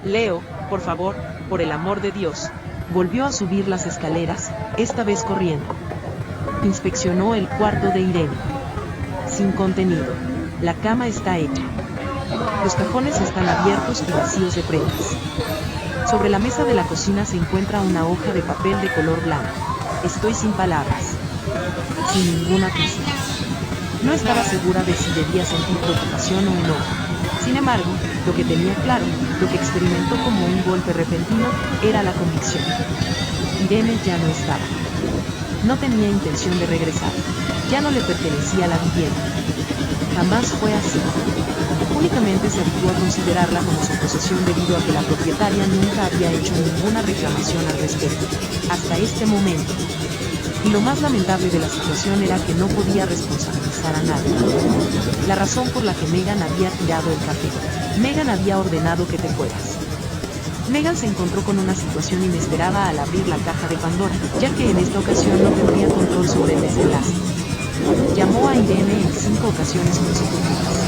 Leo, por favor, por el amor de Dios. Volvió a subir las escaleras, esta vez corriendo. Inspeccionó el cuarto de Irene. Sin contenido. La cama está hecha. Los cajones están abiertos y vacíos de prendas. Sobre la mesa de la cocina se encuentra una hoja de papel de color blanco. Estoy sin palabras. Sin ninguna pista. No estaba segura de si debía sentir preocupación o enojo. Sin embargo, lo que tenía claro, lo que experimentó como un golpe repentino, era la convicción. Irene ya no estaba. No tenía intención de regresar. Ya no le pertenecía la vivienda. Jamás fue así. Únicamente se habituó a considerarla como su posesión debido a que la propietaria nunca había hecho ninguna reclamación al respecto. Hasta este momento. Y lo más lamentable de la situación era que no podía responsabilizar a nadie. La razón por la que Megan había tirado el café. Megan había ordenado que te fueras. Megan se encontró con una situación inesperada al abrir la caja de Pandora, ya que en esta ocasión no tendría control sobre el desenlace. Llamó a Irene en 5 ocasiones consecutivas.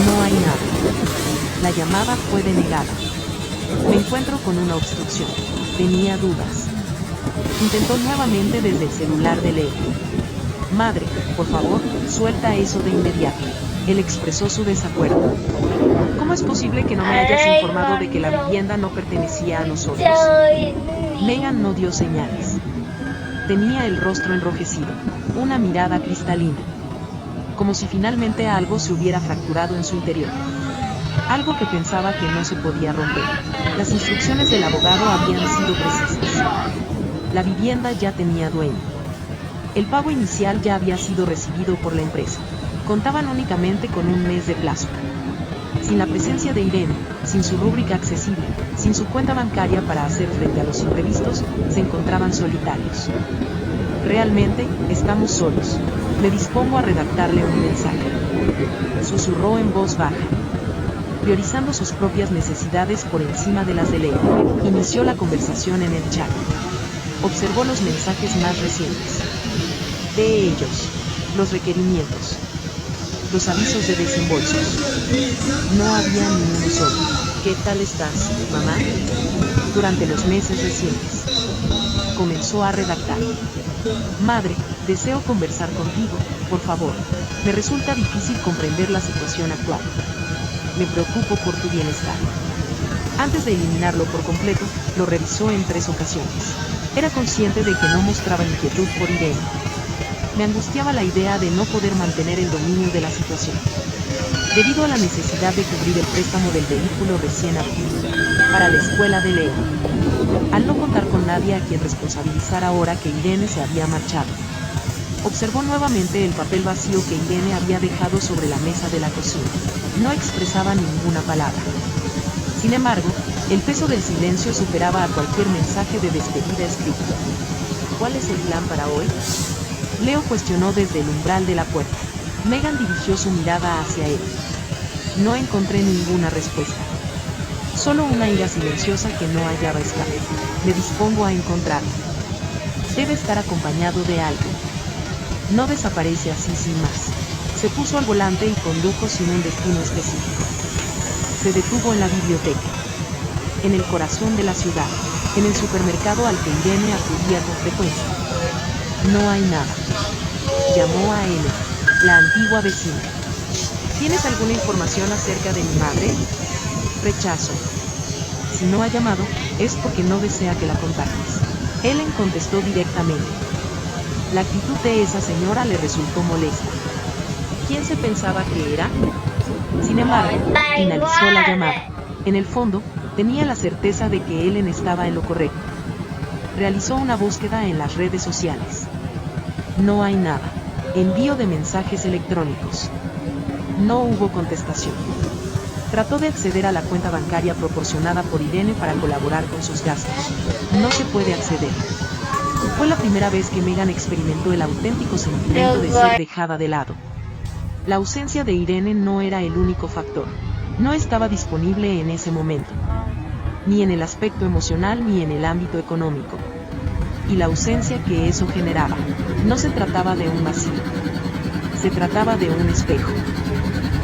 No hay nada. La llamada fue denegada. Me encuentro con una obstrucción. Tenía dudas. Intentó nuevamente desde el celular de Leo. Madre, por favor, suelta eso de inmediato. Él expresó su desacuerdo. ¿Cómo es posible que no me hayas informado de que la vivienda no pertenecía a nosotros? Megan no dio señales. Tenía el rostro enrojecido, una mirada cristalina. Como si finalmente algo se hubiera fracturado en su interior. Algo que pensaba que no se podía romper. Las instrucciones del abogado habían sido precisas. La vivienda ya tenía dueño. El pago inicial ya había sido recibido por la empresa. Contaban únicamente con un mes de plazo. Sin la presencia de Irene, sin su rúbrica accesible, sin su cuenta bancaria para hacer frente a los imprevistos, se encontraban solitarios. Realmente, estamos solos. Me dispongo a redactarle un mensaje. Susurró en voz baja. Priorizando sus propias necesidades por encima de las de Leo, inició la conversación en el chat. Observó los mensajes más recientes. De ellos, los requerimientos. Los avisos de desembolsos. No había ni uno solo. ¿Qué tal estás, mamá? Durante los meses recientes. Comenzó a redactar. Madre, deseo conversar contigo, por favor. Me resulta difícil comprender la situación actual. Me preocupo por tu bienestar. Antes de eliminarlo por completo, lo revisó en 3 ocasiones. Era consciente de que no mostraba inquietud por Irene. Me angustiaba la idea de no poder mantener el dominio de la situación. Debido a la necesidad de cubrir el préstamo del vehículo recién adquirido, para la escuela de Leo. Al no contar con nadie a quien responsabilizar ahora que Irene se había marchado. Observó nuevamente el papel vacío que Irene había dejado sobre la mesa de la cocina. No expresaba ninguna palabra. Sin embargo, el peso del silencio superaba a cualquier mensaje de despedida escrito. ¿Cuál es el plan para hoy? Leo cuestionó desde el umbral de la puerta. Megan dirigió su mirada hacia él. No encontré ninguna respuesta. Solo una ira silenciosa que no hallaba escape. Me dispongo a encontrarla. Debe estar acompañado de algo. No desaparece así sin más. Se puso al volante y condujo sin un destino específico. Se detuvo en la biblioteca. En el corazón de la ciudad. En el supermercado al que Irene acudía con frecuencia. No hay nada. Llamó a Ellen, la antigua vecina. ¿Tienes alguna información acerca de mi madre? Rechazo. Si no ha llamado, es porque no desea que la contactes. Ellen contestó directamente. La actitud de esa señora le resultó molesta. ¿Quién se pensaba que era? Sin embargo, finalizó la llamada. En el fondo, tenía la certeza de que Ellen estaba en lo correcto. Realizó una búsqueda en las redes sociales. No hay nada. Envío de mensajes electrónicos. No hubo contestación. Trató de acceder a la cuenta bancaria proporcionada por Irene para colaborar con sus gastos. No se puede acceder. Fue la primera vez que Megan experimentó el auténtico sentimiento de ser dejada de lado. La ausencia de Irene no era el único factor. No estaba disponible en ese momento. Ni en el aspecto emocional ni en el ámbito económico. Y la ausencia que eso generaba. No se trataba de un vacío. Se trataba de un espejo.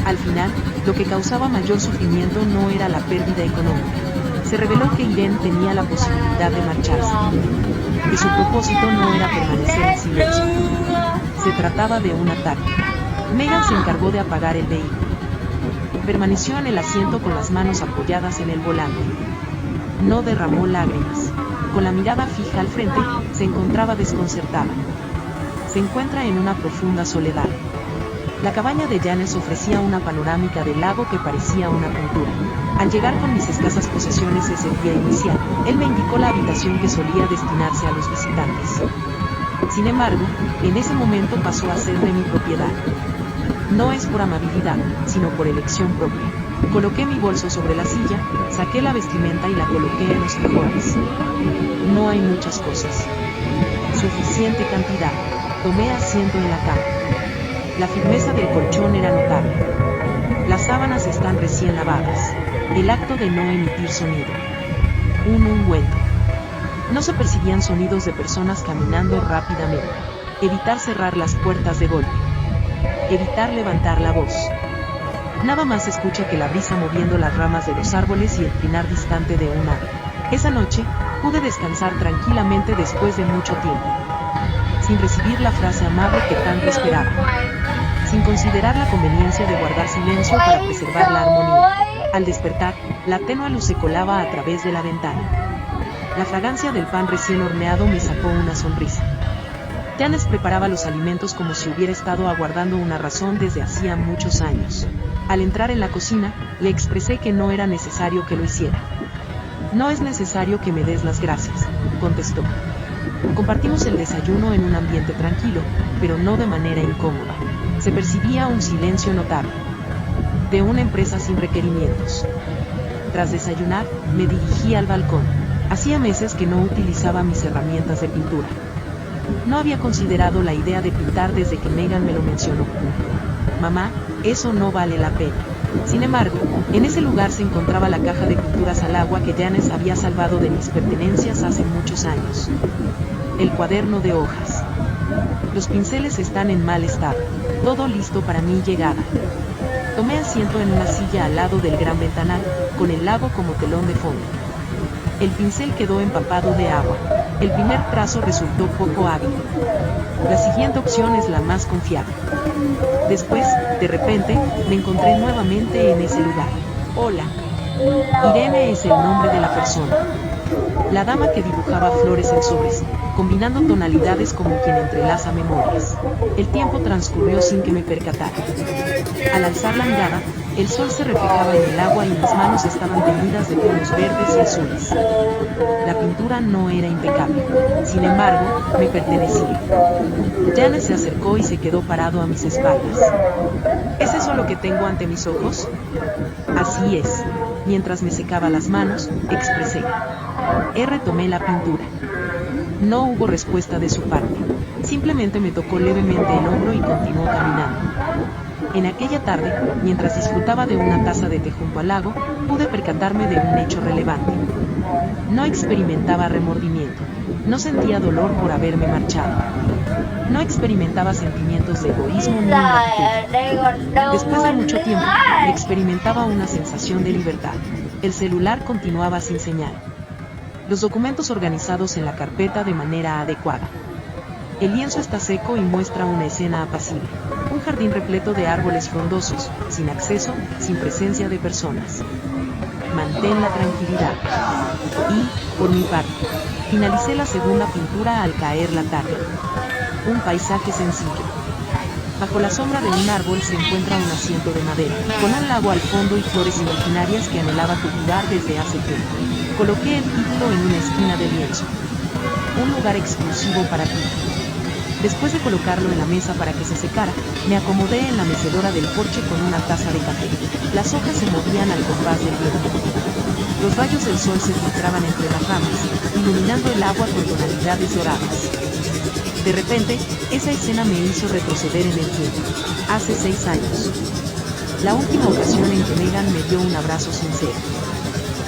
Al final, lo que causaba mayor sufrimiento no era la pérdida económica. Se reveló que Irene tenía la posibilidad de marcharse. Que su propósito no era permanecer en silencio. Se trataba de un ataque. Megan se encargó de apagar el vehículo. Permaneció en el asiento con las manos apoyadas en el volante. No derramó lágrimas. Con la mirada fija al frente, se encontraba desconcertada. Se encuentra en una profunda soledad. La cabaña de Janice ofrecía una panorámica del lago que parecía una pintura. Al llegar con mis escasas posesiones ese día inicial, él me indicó la habitación que solía destinarse a los visitantes. Sin embargo, en ese momento pasó a ser de mi propiedad. No es por amabilidad, sino por elección propia. Coloqué mi bolso sobre la silla, saqué la vestimenta y la coloqué en los cajones. No hay muchas cosas. Suficiente cantidad. Tomé asiento en la cama. La firmeza del colchón era notable. Las sábanas están recién lavadas. El acto de no emitir sonido. Un ungüento. No se percibían sonidos de personas caminando rápidamente. Evitar cerrar las puertas de golpe. Evitar levantar la voz. Nada más se escucha que la brisa moviendo las ramas de los árboles y el trinar distante de un ave. Esa noche, pude descansar tranquilamente después de mucho tiempo. Sin recibir la frase amable que tanto esperaba. Sin considerar la conveniencia de guardar silencio para preservar la armonía. Al despertar, la tenue luz se colaba a través de la ventana. La fragancia del pan recién horneado me sacó una sonrisa. Janice preparaba los alimentos como si hubiera estado aguardando una razón desde hacía muchos años. Al entrar en la cocina, le expresé que no era necesario que lo hiciera. No es necesario que me des las gracias, contestó. Compartimos el desayuno en un ambiente tranquilo, pero no de manera incómoda. Se percibía un silencio notable. De una empresa sin requerimientos. Tras desayunar, me dirigí al balcón. Hacía meses que no utilizaba mis herramientas de pintura. No había considerado la idea de pintar desde que Megan me lo mencionó. Mamá, eso no vale la pena. Sin embargo, en ese lugar se encontraba la caja de pinturas al agua que Janice había salvado de mis pertenencias hace muchos años. El cuaderno de hojas. Los pinceles están en mal estado. Todo listo para mi llegada. Tomé asiento en una silla al lado del gran ventanal, con el lago como telón de fondo. El pincel quedó empapado de agua. El primer trazo resultó poco hábil. La siguiente opción es la más confiable. Después, de repente, me encontré nuevamente en ese lugar. Hola. Irene es el nombre de la persona. La dama que dibujaba flores en sobres, combinando tonalidades como quien entrelaza memorias. El tiempo transcurrió sin que me percatara. Al alzar la mirada, el sol se reflejaba en el agua y mis manos estaban teñidas de tonos verdes y azules. La pintura no era impecable, sin embargo, me pertenecía. Janice se acercó y se quedó parado a mis espaldas. ¿Es eso lo que tengo ante mis ojos? Así es. Mientras me secaba las manos, expresé. Retomé la pintura. No hubo respuesta de su parte. Simplemente me tocó levemente el hombro y continuó caminando. En aquella tarde, mientras disfrutaba de una taza de té junto al lago, pude percatarme de un hecho relevante. No experimentaba remordimiento. No sentía dolor por haberme marchado. No experimentaba sentimientos de egoísmo ni ingratitud. Después de mucho tiempo, experimentaba una sensación de libertad. El celular continuaba sin señal. Los documentos organizados en la carpeta de manera adecuada. El lienzo está seco y muestra una escena apacible. Un jardín repleto de árboles frondosos, sin acceso, sin presencia de personas. Mantén la tranquilidad. Y, por mi parte, finalicé la segunda pintura al caer la tarde. Un paisaje sencillo. Bajo la sombra de un árbol se encuentra un asiento de madera, con un lago al fondo y flores imaginarias que anhelaba cultivar desde hace tiempo. Coloqué el título en una esquina del lienzo. Un lugar exclusivo para ti. Después de colocarlo en la mesa para que se secara, me acomodé en la mecedora del porche con una taza de café. Las hojas se movían al compás del viento. Los rayos del sol se filtraban entre las ramas, iluminando el agua con tonalidades doradas. De repente, esa escena me hizo retroceder en el tiempo. Hace 6 años. La última ocasión en que Megan me dio un abrazo sincero.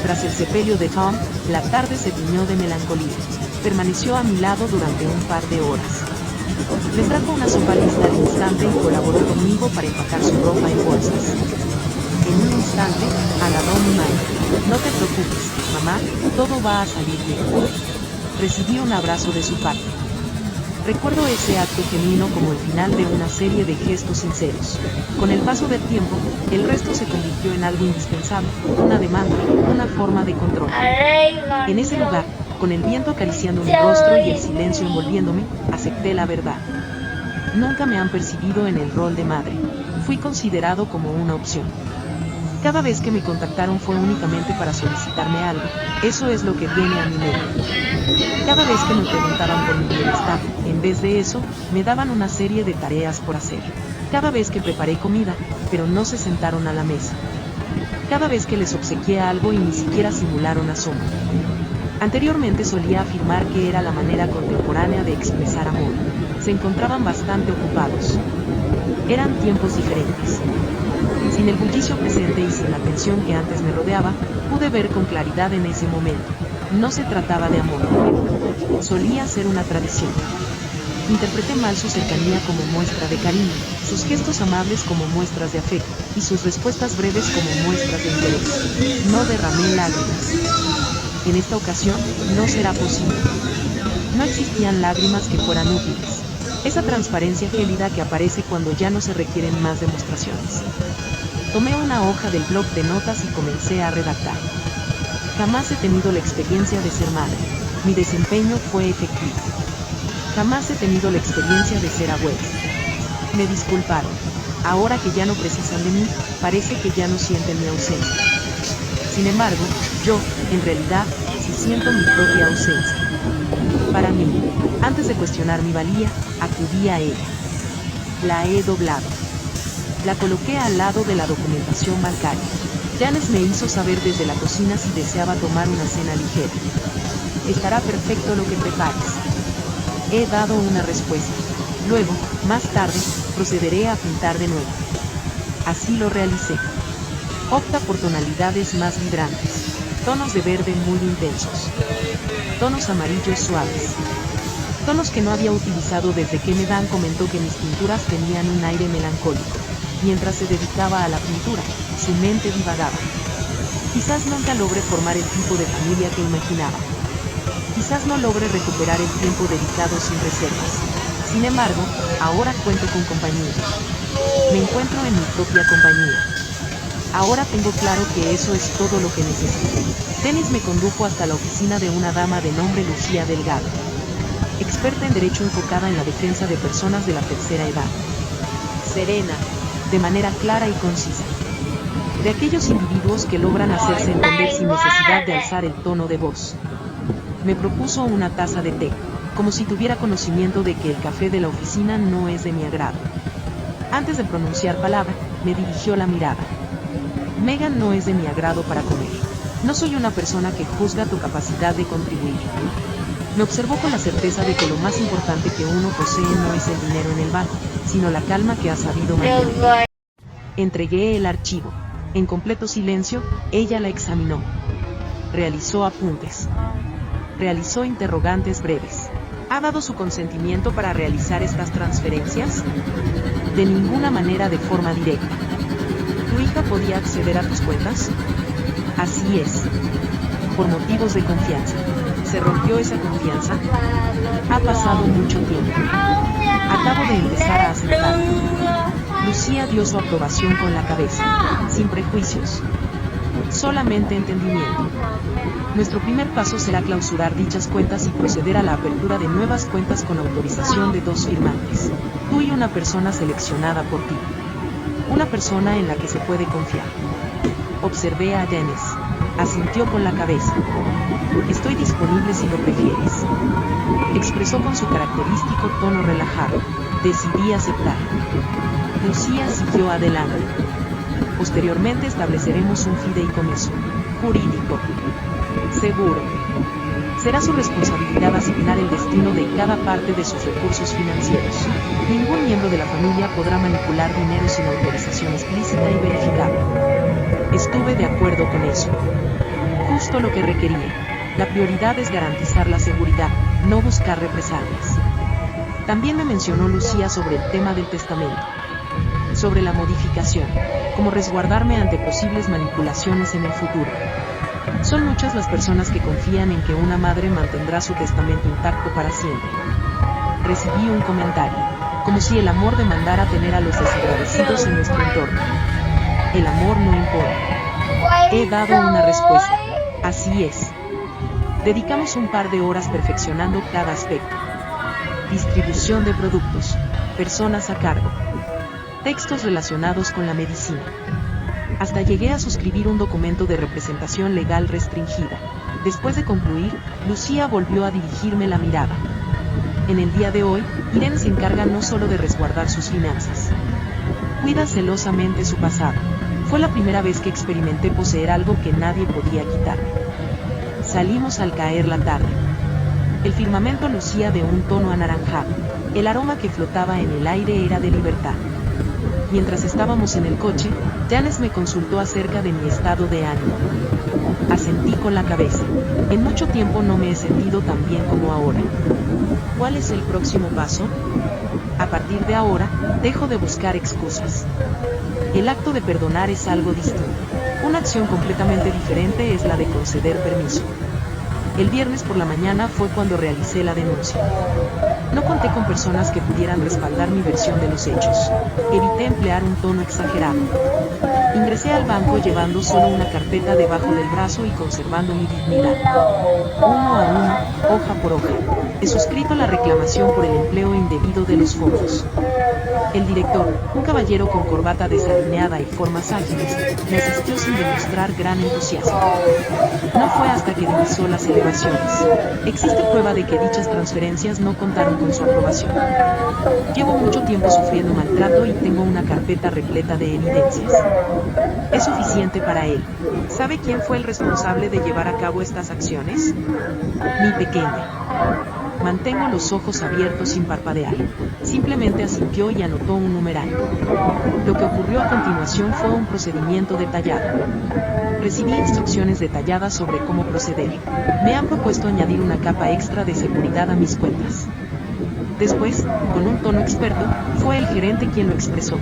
Tras el sepelio de Tom, la tarde se tiñó de melancolía. Permaneció a mi lado durante un par de horas. Le trajo una sopa lista al instante y colaboró conmigo para empacar su ropa en bolsas. En un instante, agarró mi mano. No te preocupes, mamá, todo va a salir bien. Recibí un abrazo de su parte. Recuerdo ese acto genuino como el final de una serie de gestos sinceros. Con el paso del tiempo, el resto se convirtió en algo indispensable, una demanda, una forma de control. En ese lugar, con el viento acariciando mi rostro y el silencio envolviéndome, acepté la verdad. Nunca me han percibido en el rol de madre. Fui considerado como una opción. Cada vez que me contactaron fue únicamente para solicitarme algo, eso es lo que viene a mi mente. Cada vez que me preguntaban por mi bienestar, en vez de eso, me daban una serie de tareas por hacer. Cada vez que preparé comida, pero no se sentaron a la mesa. Cada vez que les obsequié algo y ni siquiera simularon asombro. Anteriormente solía afirmar que era la manera contemporánea de expresar amor. Se encontraban bastante ocupados. Eran tiempos diferentes. Sin el bullicio presente y sin la tensión que antes me rodeaba, pude ver con claridad en ese momento. No se trataba de amor. Solía ser una tradición. Interpreté mal su cercanía como muestra de cariño, sus gestos amables como muestras de afecto, y sus respuestas breves como muestras de interés. No derramé lágrimas. En esta ocasión, no será posible. No existían lágrimas que fueran útiles. Esa transparencia gélida que aparece cuando ya no se requieren más demostraciones. Tomé una hoja del blog de notas y comencé a redactar. Jamás he tenido la experiencia de ser madre. Mi desempeño fue efectivo. Jamás he tenido la experiencia de ser abuela. Me disculparon. Ahora que ya no precisan de mí, parece que ya no sienten mi ausencia. Sin embargo, yo, en realidad, sí siento mi propia ausencia. Para mí, antes de cuestionar mi valía, acudí a ella. La he doblado. La coloqué al lado de la documentación bancaria. Janice me hizo saber desde la cocina si deseaba tomar una cena ligera. Estará perfecto lo que prepares. He dado una respuesta. Luego, más tarde, procederé a pintar de nuevo. Así lo realicé. Opta por tonalidades más vibrantes. Tonos de verde muy intensos. Tonos amarillos suaves. Tonos que no había utilizado desde que Megan comentó que mis pinturas tenían un aire melancólico. Mientras se dedicaba a la pintura, su mente divagaba. Quizás nunca logre formar el tipo de familia que imaginaba. Quizás no logre recuperar el tiempo dedicado sin reservas. Sin embargo, ahora cuento con compañía. Me encuentro en mi propia compañía. Ahora tengo claro que eso es todo lo que necesito. Dennis me condujo hasta la oficina de una dama de nombre Lucía Delgado. Experta en derecho enfocada en la defensa de personas de la tercera edad. Serena, de manera clara y concisa. De aquellos individuos que logran hacerse entender sin necesidad de alzar el tono de voz. Me propuso una taza de té, como si tuviera conocimiento de que el café de la oficina no es de mi agrado. Antes de pronunciar palabra, me dirigió la mirada. Megan no es de mi agrado para comer. No soy una persona que juzga tu capacidad de contribuir. Me observó con la certeza de que lo más importante que uno posee no es el dinero en el banco, sino la calma que ha sabido mantener. Entregué el archivo. En completo silencio, ella la examinó. Realizó apuntes. Realizó interrogantes breves. ¿Ha dado su consentimiento para realizar estas transferencias? De ninguna manera de forma directa. ¿Tu hija podía acceder a tus cuentas? Así es. Por motivos de confianza. ¿Se rompió esa confianza? Ha pasado mucho tiempo. Acabo de empezar a aceptarlo. Lucía dio su aprobación con la cabeza, sin prejuicios. Solamente entendimiento. Nuestro primer paso será clausurar dichas cuentas y proceder a la apertura de nuevas cuentas con autorización de 2 firmantes. Tú y una persona seleccionada por ti. Una persona en la que se puede confiar. Observé a Janice. Asintió con la cabeza. Estoy disponible si lo prefieres. expresó con su característico tono relajado. Decidí aceptar. Lucía siguió adelante. Posteriormente estableceremos un fideicomiso jurídico. Seguro. Será su responsabilidad asignar el destino de cada parte de sus recursos financieros. Ningún miembro de la familia podrá manipular dinero sin autorización explícita y verificable. Estuve de acuerdo con eso. Justo lo que requería. La prioridad es garantizar la seguridad, no buscar represalias. También me mencionó Lucía sobre el tema del testamento. Sobre la modificación, cómo resguardarme ante posibles manipulaciones en el futuro. Son muchas las personas que confían en que una madre mantendrá su testamento intacto para siempre. Recibí un comentario, como si el amor demandara tener a los desagradecidos en nuestro entorno. El amor no impone. He dado una respuesta. Así es. Dedicamos un par de horas perfeccionando cada aspecto. Distribución de productos, personas a cargo, textos relacionados con la medicina. Hasta llegué a suscribir un documento de representación legal restringida. Después de concluir, Lucía volvió a dirigirme la mirada. En el día de hoy, Irene se encarga no solo de resguardar sus finanzas. Cuida celosamente su pasado. Fue la primera vez que experimenté poseer algo que nadie podía quitar. Salimos al caer la tarde. El firmamento lucía de un tono anaranjado. El aroma que flotaba en el aire era de libertad. Mientras estábamos en el coche, Janes me consultó acerca de mi estado de ánimo. Asentí con la cabeza. En mucho tiempo no me he sentido tan bien como ahora. ¿Cuál es el próximo paso? A partir de ahora, dejo de buscar excusas. El acto de perdonar es algo distinto. Una acción completamente diferente es la de conceder permiso. El viernes por la mañana fue cuando realicé la denuncia. No conté con personas que pudieran respaldar mi versión de los hechos. Evité emplear un tono exagerado. Ingresé al banco llevando solo una carpeta debajo del brazo y conservando mi dignidad. Uno a uno, hoja por hoja, he suscrito la reclamación por el empleo indebido de los fondos. El director, un caballero con corbata desalineada y formas ágiles, me asistió sin demostrar gran entusiasmo. No fue hasta que divisó las elevaciones. Existe prueba de que dichas transferencias no contaron con su aprobación. Llevo mucho tiempo sufriendo maltrato y tengo una carpeta repleta de evidencias. ¿Es suficiente para él? ¿Sabe quién fue el responsable de llevar a cabo estas acciones? Mi pequeña. Mantengo los ojos abiertos sin parpadear. Simplemente asintió y anotó un numeral. Lo que ocurrió a continuación fue un procedimiento detallado. Recibí instrucciones detalladas sobre cómo proceder. Me han propuesto añadir una capa extra de seguridad a mis cuentas. Después, con un tono experto, fue el gerente quien lo expresó.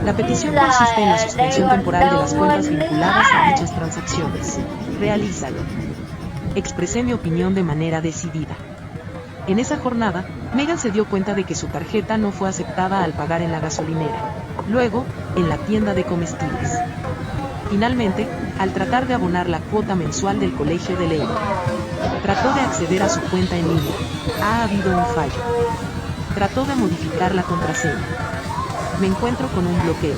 La petición consiste en la suspensión temporal de las cuentas vinculadas a dichas transacciones. Realízalo. Expresé mi opinión de manera decidida. En esa jornada, Megan se dio cuenta de que su tarjeta no fue aceptada al pagar en la gasolinera. Luego, en la tienda de comestibles. Finalmente, al tratar de abonar la cuota mensual del colegio de Leyva. Trató de acceder a su cuenta en línea. Ha habido un fallo. Trató de modificar la contraseña. Me encuentro con un bloqueo.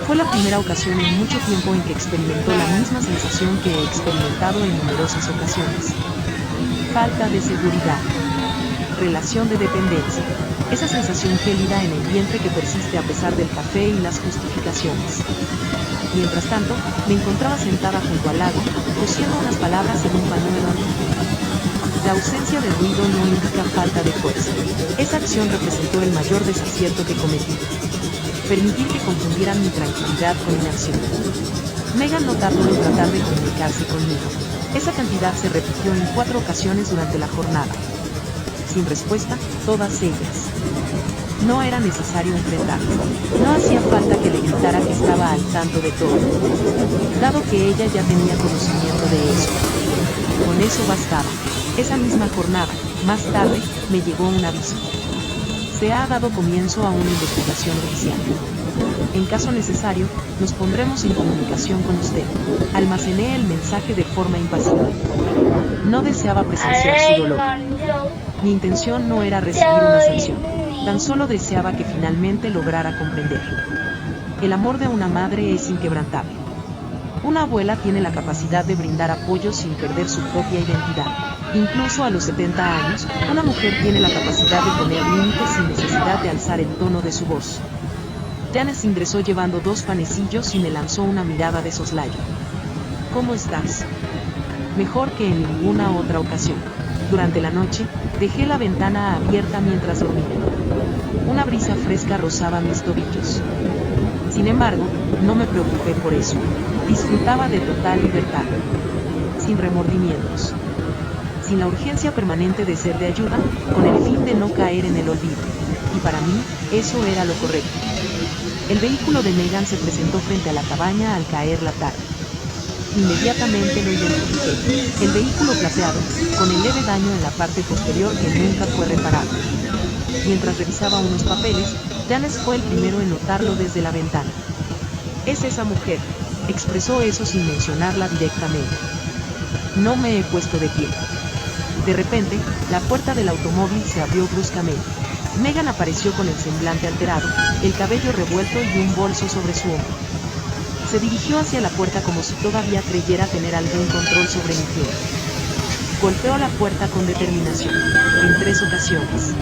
Fue la primera ocasión en mucho tiempo en que experimentó la misma sensación que he experimentado en numerosas ocasiones. Falta de seguridad. Relación de dependencia. Esa sensación gélida en el vientre que persiste a pesar del café y las justificaciones. Mientras tanto, me encontraba sentada junto al lago, cosiendo unas palabras en un pañuelo antiguo. La ausencia de ruido no indica falta de fuerza. Esa acción representó el mayor desacierto que cometí. Permitir que confundieran mi tranquilidad con inacción. Megan no tardó en tratar de comunicarse conmigo. Esa cantidad se repitió en 4 ocasiones durante la jornada. Sin respuesta, todas ellas. No era necesario enfrentarlo. No hacía falta que le gritara que estaba al tanto de todo, dado que ella ya tenía conocimiento de eso. Con eso bastaba. Esa misma jornada, más tarde, me llegó un aviso. Se ha dado comienzo a una investigación oficial. En caso necesario, nos pondremos en comunicación con usted. Almacené el mensaje de forma impasible. No deseaba presenciar su dolor. Mi intención no era recibir una sanción. Tan solo deseaba que finalmente lograra comprender. El amor de una madre es inquebrantable. Una abuela tiene la capacidad de brindar apoyo sin perder su propia identidad. Incluso a los 70 años, una mujer tiene la capacidad de poner límites sin necesidad de alzar el tono de su voz. Janice ingresó llevando 2 panecillos y me lanzó una mirada de soslayo. ¿Cómo estás? Mejor que en ninguna otra ocasión. Durante la noche, dejé la ventana abierta mientras dormía. Una brisa fresca rozaba mis tobillos. Sin embargo, no me preocupé por eso. Disfrutaba de total libertad. Sin remordimientos. Sin la urgencia permanente de ser de ayuda, con el fin de no caer en el olvido. Y para mí, eso era lo correcto. El vehículo de Megan se presentó frente a la cabaña al caer la tarde. Inmediatamente lo identifiqué. El vehículo plateado, con el leve daño en la parte posterior que nunca fue reparado. Mientras revisaba unos papeles, Janice fue el primero en notarlo desde la ventana. «Es esa mujer», expresó eso sin mencionarla directamente. No me he puesto de pie. De repente, la puerta del automóvil se abrió bruscamente. Megan apareció con el semblante alterado, el cabello revuelto y un bolso sobre su hombro. Se dirigió hacia la puerta como si todavía creyera tener algún control sobre mi tiempo. Golpeó la puerta con determinación, en 3 ocasiones.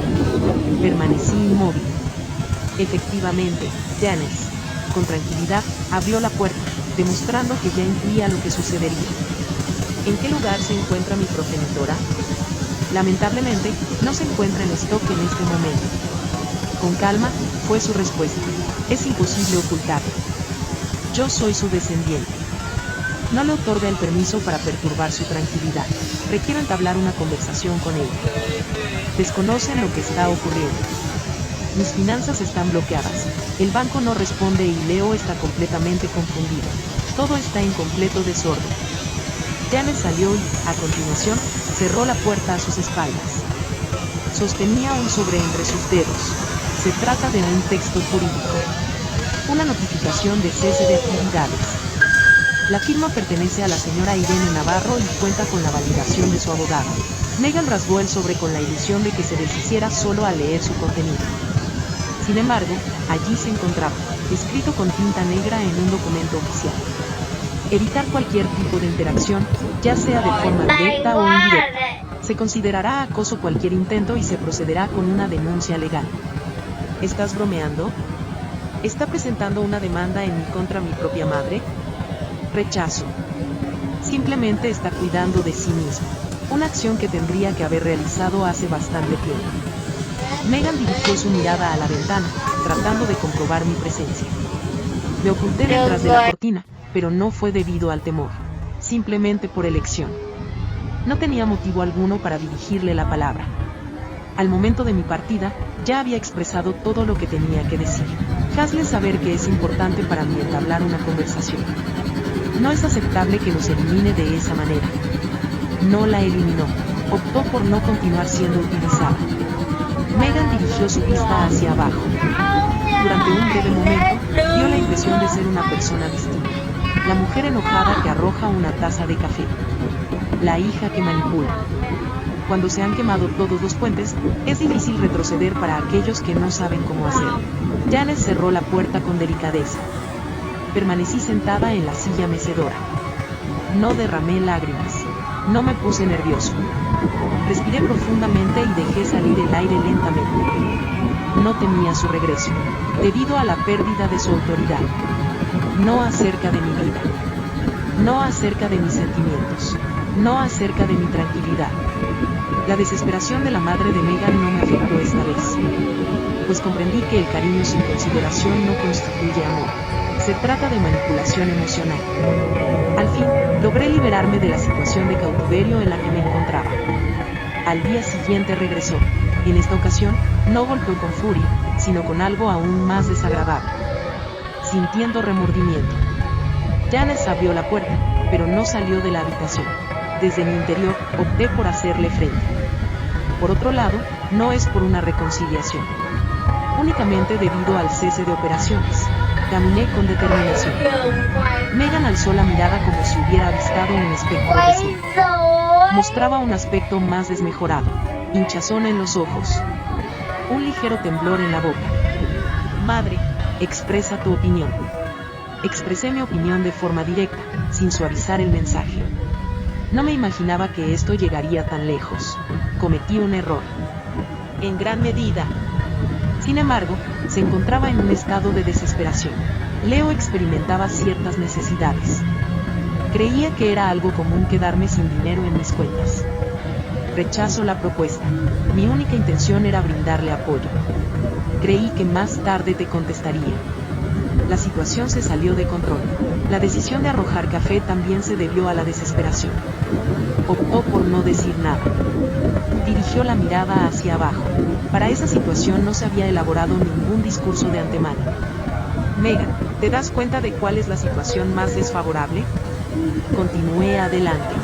Permanecí inmóvil. Efectivamente, Janice, con tranquilidad, abrió la puerta, demostrando que ya intuía lo que sucedería. ¿En qué lugar se encuentra mi progenitora? Lamentablemente, no se encuentra en stock en este momento. Con calma, fue su respuesta. Es imposible ocultarlo. Yo soy su descendiente. No le otorga el permiso para perturbar su tranquilidad. Requiero entablar una conversación con ella. Desconocen lo que está ocurriendo. Mis finanzas están bloqueadas. El banco no responde y Leo está completamente confundido. Todo está en completo desorden. Janice salió y, a continuación, cerró la puerta a sus espaldas. Sostenía un sobre entre sus dedos. Se trata de un texto jurídico. Una notificación de cese de actividades. La firma pertenece a la señora Irene Navarro y cuenta con la validación de su abogado. Megan rasgó el sobre con la ilusión de que se deshiciera solo al leer su contenido. Sin embargo, allí se encontraba, escrito con tinta negra en un documento oficial. Evitar cualquier tipo de interacción, ya sea de forma directa o indirecta. Se considerará acoso cualquier intento y se procederá con una denuncia legal. ¿Estás bromeando? ¿Está presentando una demanda en mi contra mi propia madre? Rechazo. Simplemente está cuidando de sí mismo. Una acción que tendría que haber realizado hace bastante tiempo. Megan dirigió su mirada a la ventana, tratando de comprobar mi presencia. Me oculté detrás de la cortina, pero no fue debido al temor. Simplemente por elección. No tenía motivo alguno para dirigirle la palabra. Al momento de mi partida, ya había expresado todo lo que tenía que decir. Hazle saber que es importante para mí entablar una conversación. No es aceptable que nos elimine de esa manera. No la eliminó. Optó por no continuar siendo utilizada. Megan dirigió su vista hacia abajo. Durante un breve momento, dio la impresión de ser una persona distinta. La mujer enojada que arroja una taza de café. La hija que manipula. Cuando se han quemado todos los puentes, es difícil retroceder para aquellos que no saben cómo hacerlo. Janice cerró la puerta con delicadeza. Permanecí sentada en la silla mecedora. No derramé lágrimas. No me puse nervioso. Respiré profundamente y dejé salir el aire lentamente. No temía su regreso, debido a la pérdida de su autoridad. No acerca de mi vida. No acerca de mis sentimientos. No acerca de mi tranquilidad. La desesperación de la madre de Megan no me afectó esta vez, pues comprendí que el cariño sin consideración no constituye amor. Se trata de manipulación emocional. Al fin, logré liberarme de la situación de cautiverio en la que me encontraba. Al día siguiente regresó. En esta ocasión, no golpeó con furia, sino con algo aún más desagradable. Sintiendo remordimiento. Janice abrió la puerta, pero no salió de la habitación. Desde mi interior, opté por hacerle frente. Por otro lado, no es por una reconciliación. Únicamente debido al cese de operaciones. Caminé con determinación. Megan alzó la mirada como si hubiera avistado un espectro de sí. Mostraba un aspecto más desmejorado. Hinchazón en los ojos. Un ligero temblor en la boca. Madre, expresa tu opinión. Expresé mi opinión de forma directa, sin suavizar el mensaje. No me imaginaba que esto llegaría tan lejos. Cometí un error. En gran medida. Sin embargo, se encontraba en un estado de desesperación. Leo experimentaba ciertas necesidades. Creía que era algo común quedarme sin dinero en mis cuentas. Rechazo la propuesta. Mi única intención era brindarle apoyo. Creí que más tarde te contestaría. La situación se salió de control. La decisión de arrojar café también se debió a la desesperación. Optó por no decir nada. Dirigió la mirada hacia abajo. Para esa situación no se había elaborado ningún discurso de antemano. Megan, ¿te das cuenta de cuál es la situación más desfavorable? Continué adelante.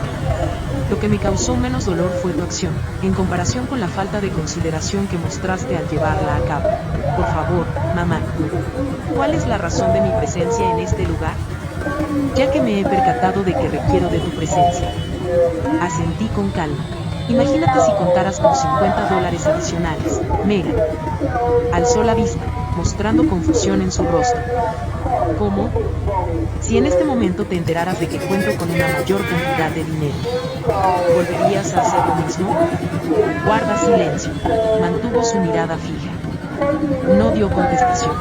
Lo que me causó menos dolor fue tu acción, en comparación con la falta de consideración que mostraste al llevarla a cabo. Por favor, mamá. ¿Cuál es la razón de mi presencia en este lugar? Ya que me he percatado de que requiero de tu presencia. Asentí con calma. Imagínate si contaras con $50 adicionales, Megan. Alzó la vista, mostrando confusión en su rostro. ¿Cómo? Si en este momento te enteraras de que cuento con una mayor cantidad de dinero, ¿volverías a hacer lo mismo? Guarda silencio. Mantuvo su mirada fija. No dio contestación.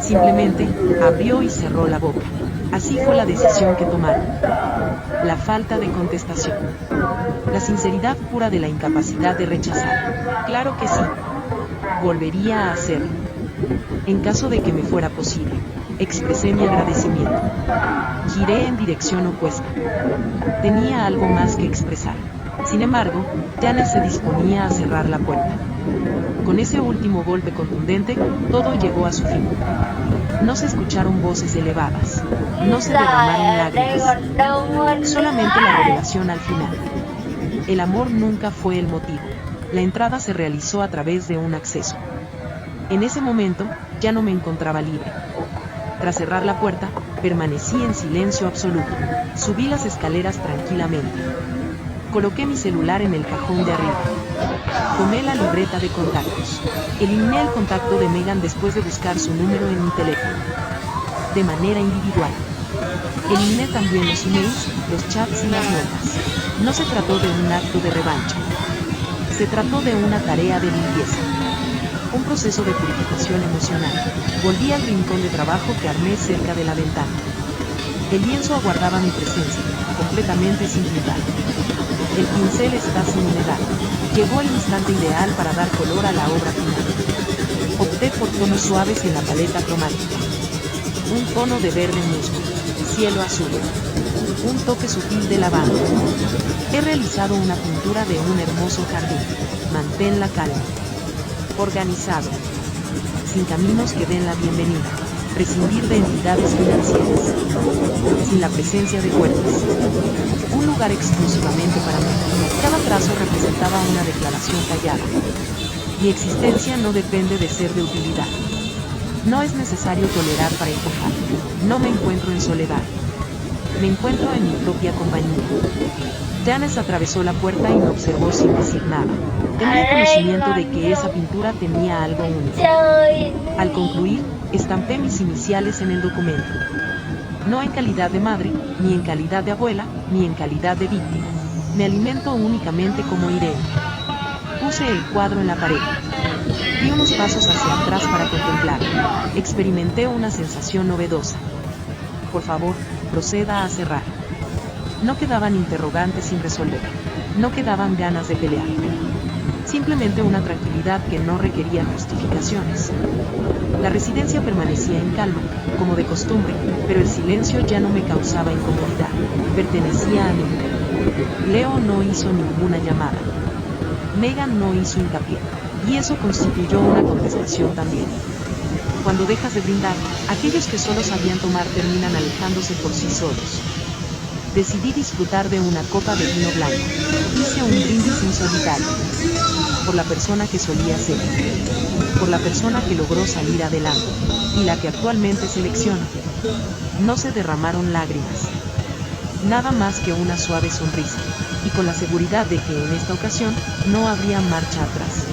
Simplemente, abrió y cerró la boca. Así fue la decisión que tomaron. La falta de contestación. La sinceridad pura de la incapacidad de rechazar. Claro que sí. Volvería a hacerlo. En caso de que me fuera posible. Expresé mi agradecimiento. Giré en dirección opuesta. Tenía algo más que expresar. Sin embargo, Janet se disponía a cerrar la puerta. Con ese último golpe contundente, todo llegó a su fin. No se escucharon voces elevadas. No se derramaron lágrimas. Solamente la revelación al final. El amor nunca fue el motivo. La entrada se realizó a través de un acceso. En ese momento, ya no me encontraba libre. Tras cerrar la puerta, permanecí en silencio absoluto. Subí las escaleras tranquilamente. Coloqué mi celular en el cajón de arriba. Tomé la libreta de contactos. Eliminé el contacto de Megan después de buscar su número en mi teléfono. De manera individual. Eliminé también los emails, los chats y las notas. No se trató de un acto de revancha. Se trató de una tarea de limpieza. Un proceso de purificación emocional. Volví al rincón de trabajo que armé cerca de la ventana. El lienzo aguardaba mi presencia, completamente sin pintar. El pincel está sin humedad. Llegó el instante ideal para dar color a la obra final. Opté por tonos suaves en la paleta cromática. Un tono de verde musgo, cielo azul. Un toque sutil de lavanda. He realizado una pintura de un hermoso jardín. Mantén la calma. Organizado. Sin caminos que den la bienvenida. Prescindir de entidades financieras. Sin la presencia de puertas. Un lugar exclusivamente para mí. Cada trazo representaba una declaración callada. Mi existencia no depende de ser de utilidad. No es necesario tolerar para empujar. No me encuentro en soledad. Me encuentro en mi propia compañía. Janes atravesó la puerta y me observó sin decir nada. Tenía conocimiento de que esa pintura tenía algo único. Al concluir, estampé mis iniciales en el documento. No en calidad de madre, ni en calidad de abuela, ni en calidad de víctima. Me alimento únicamente como Irene. Puse el cuadro en la pared. Di unos pasos hacia atrás para contemplar. Experimenté una sensación novedosa. Por favor, proceda a cerrar. No quedaban interrogantes sin resolver. No quedaban ganas de pelear. Simplemente una tranquilidad que no requería justificaciones. La residencia permanecía en calma, como de costumbre, pero el silencio ya no me causaba incomodidad. Pertenecía a mí. Leo no hizo ninguna llamada. Megan no hizo hincapié. Y eso constituyó una contestación también. Cuando dejas de brindar, aquellos que solo sabían tomar terminan alejándose por sí solos. Decidí disfrutar de una copa de vino blanco. Hice un brindis en solitario. Por la persona que solía ser. Por la persona que logró salir adelante. Y la que actualmente selecciona. No se derramaron lágrimas. Nada más que una suave sonrisa. Y con la seguridad de que en esta ocasión, no habría marcha atrás.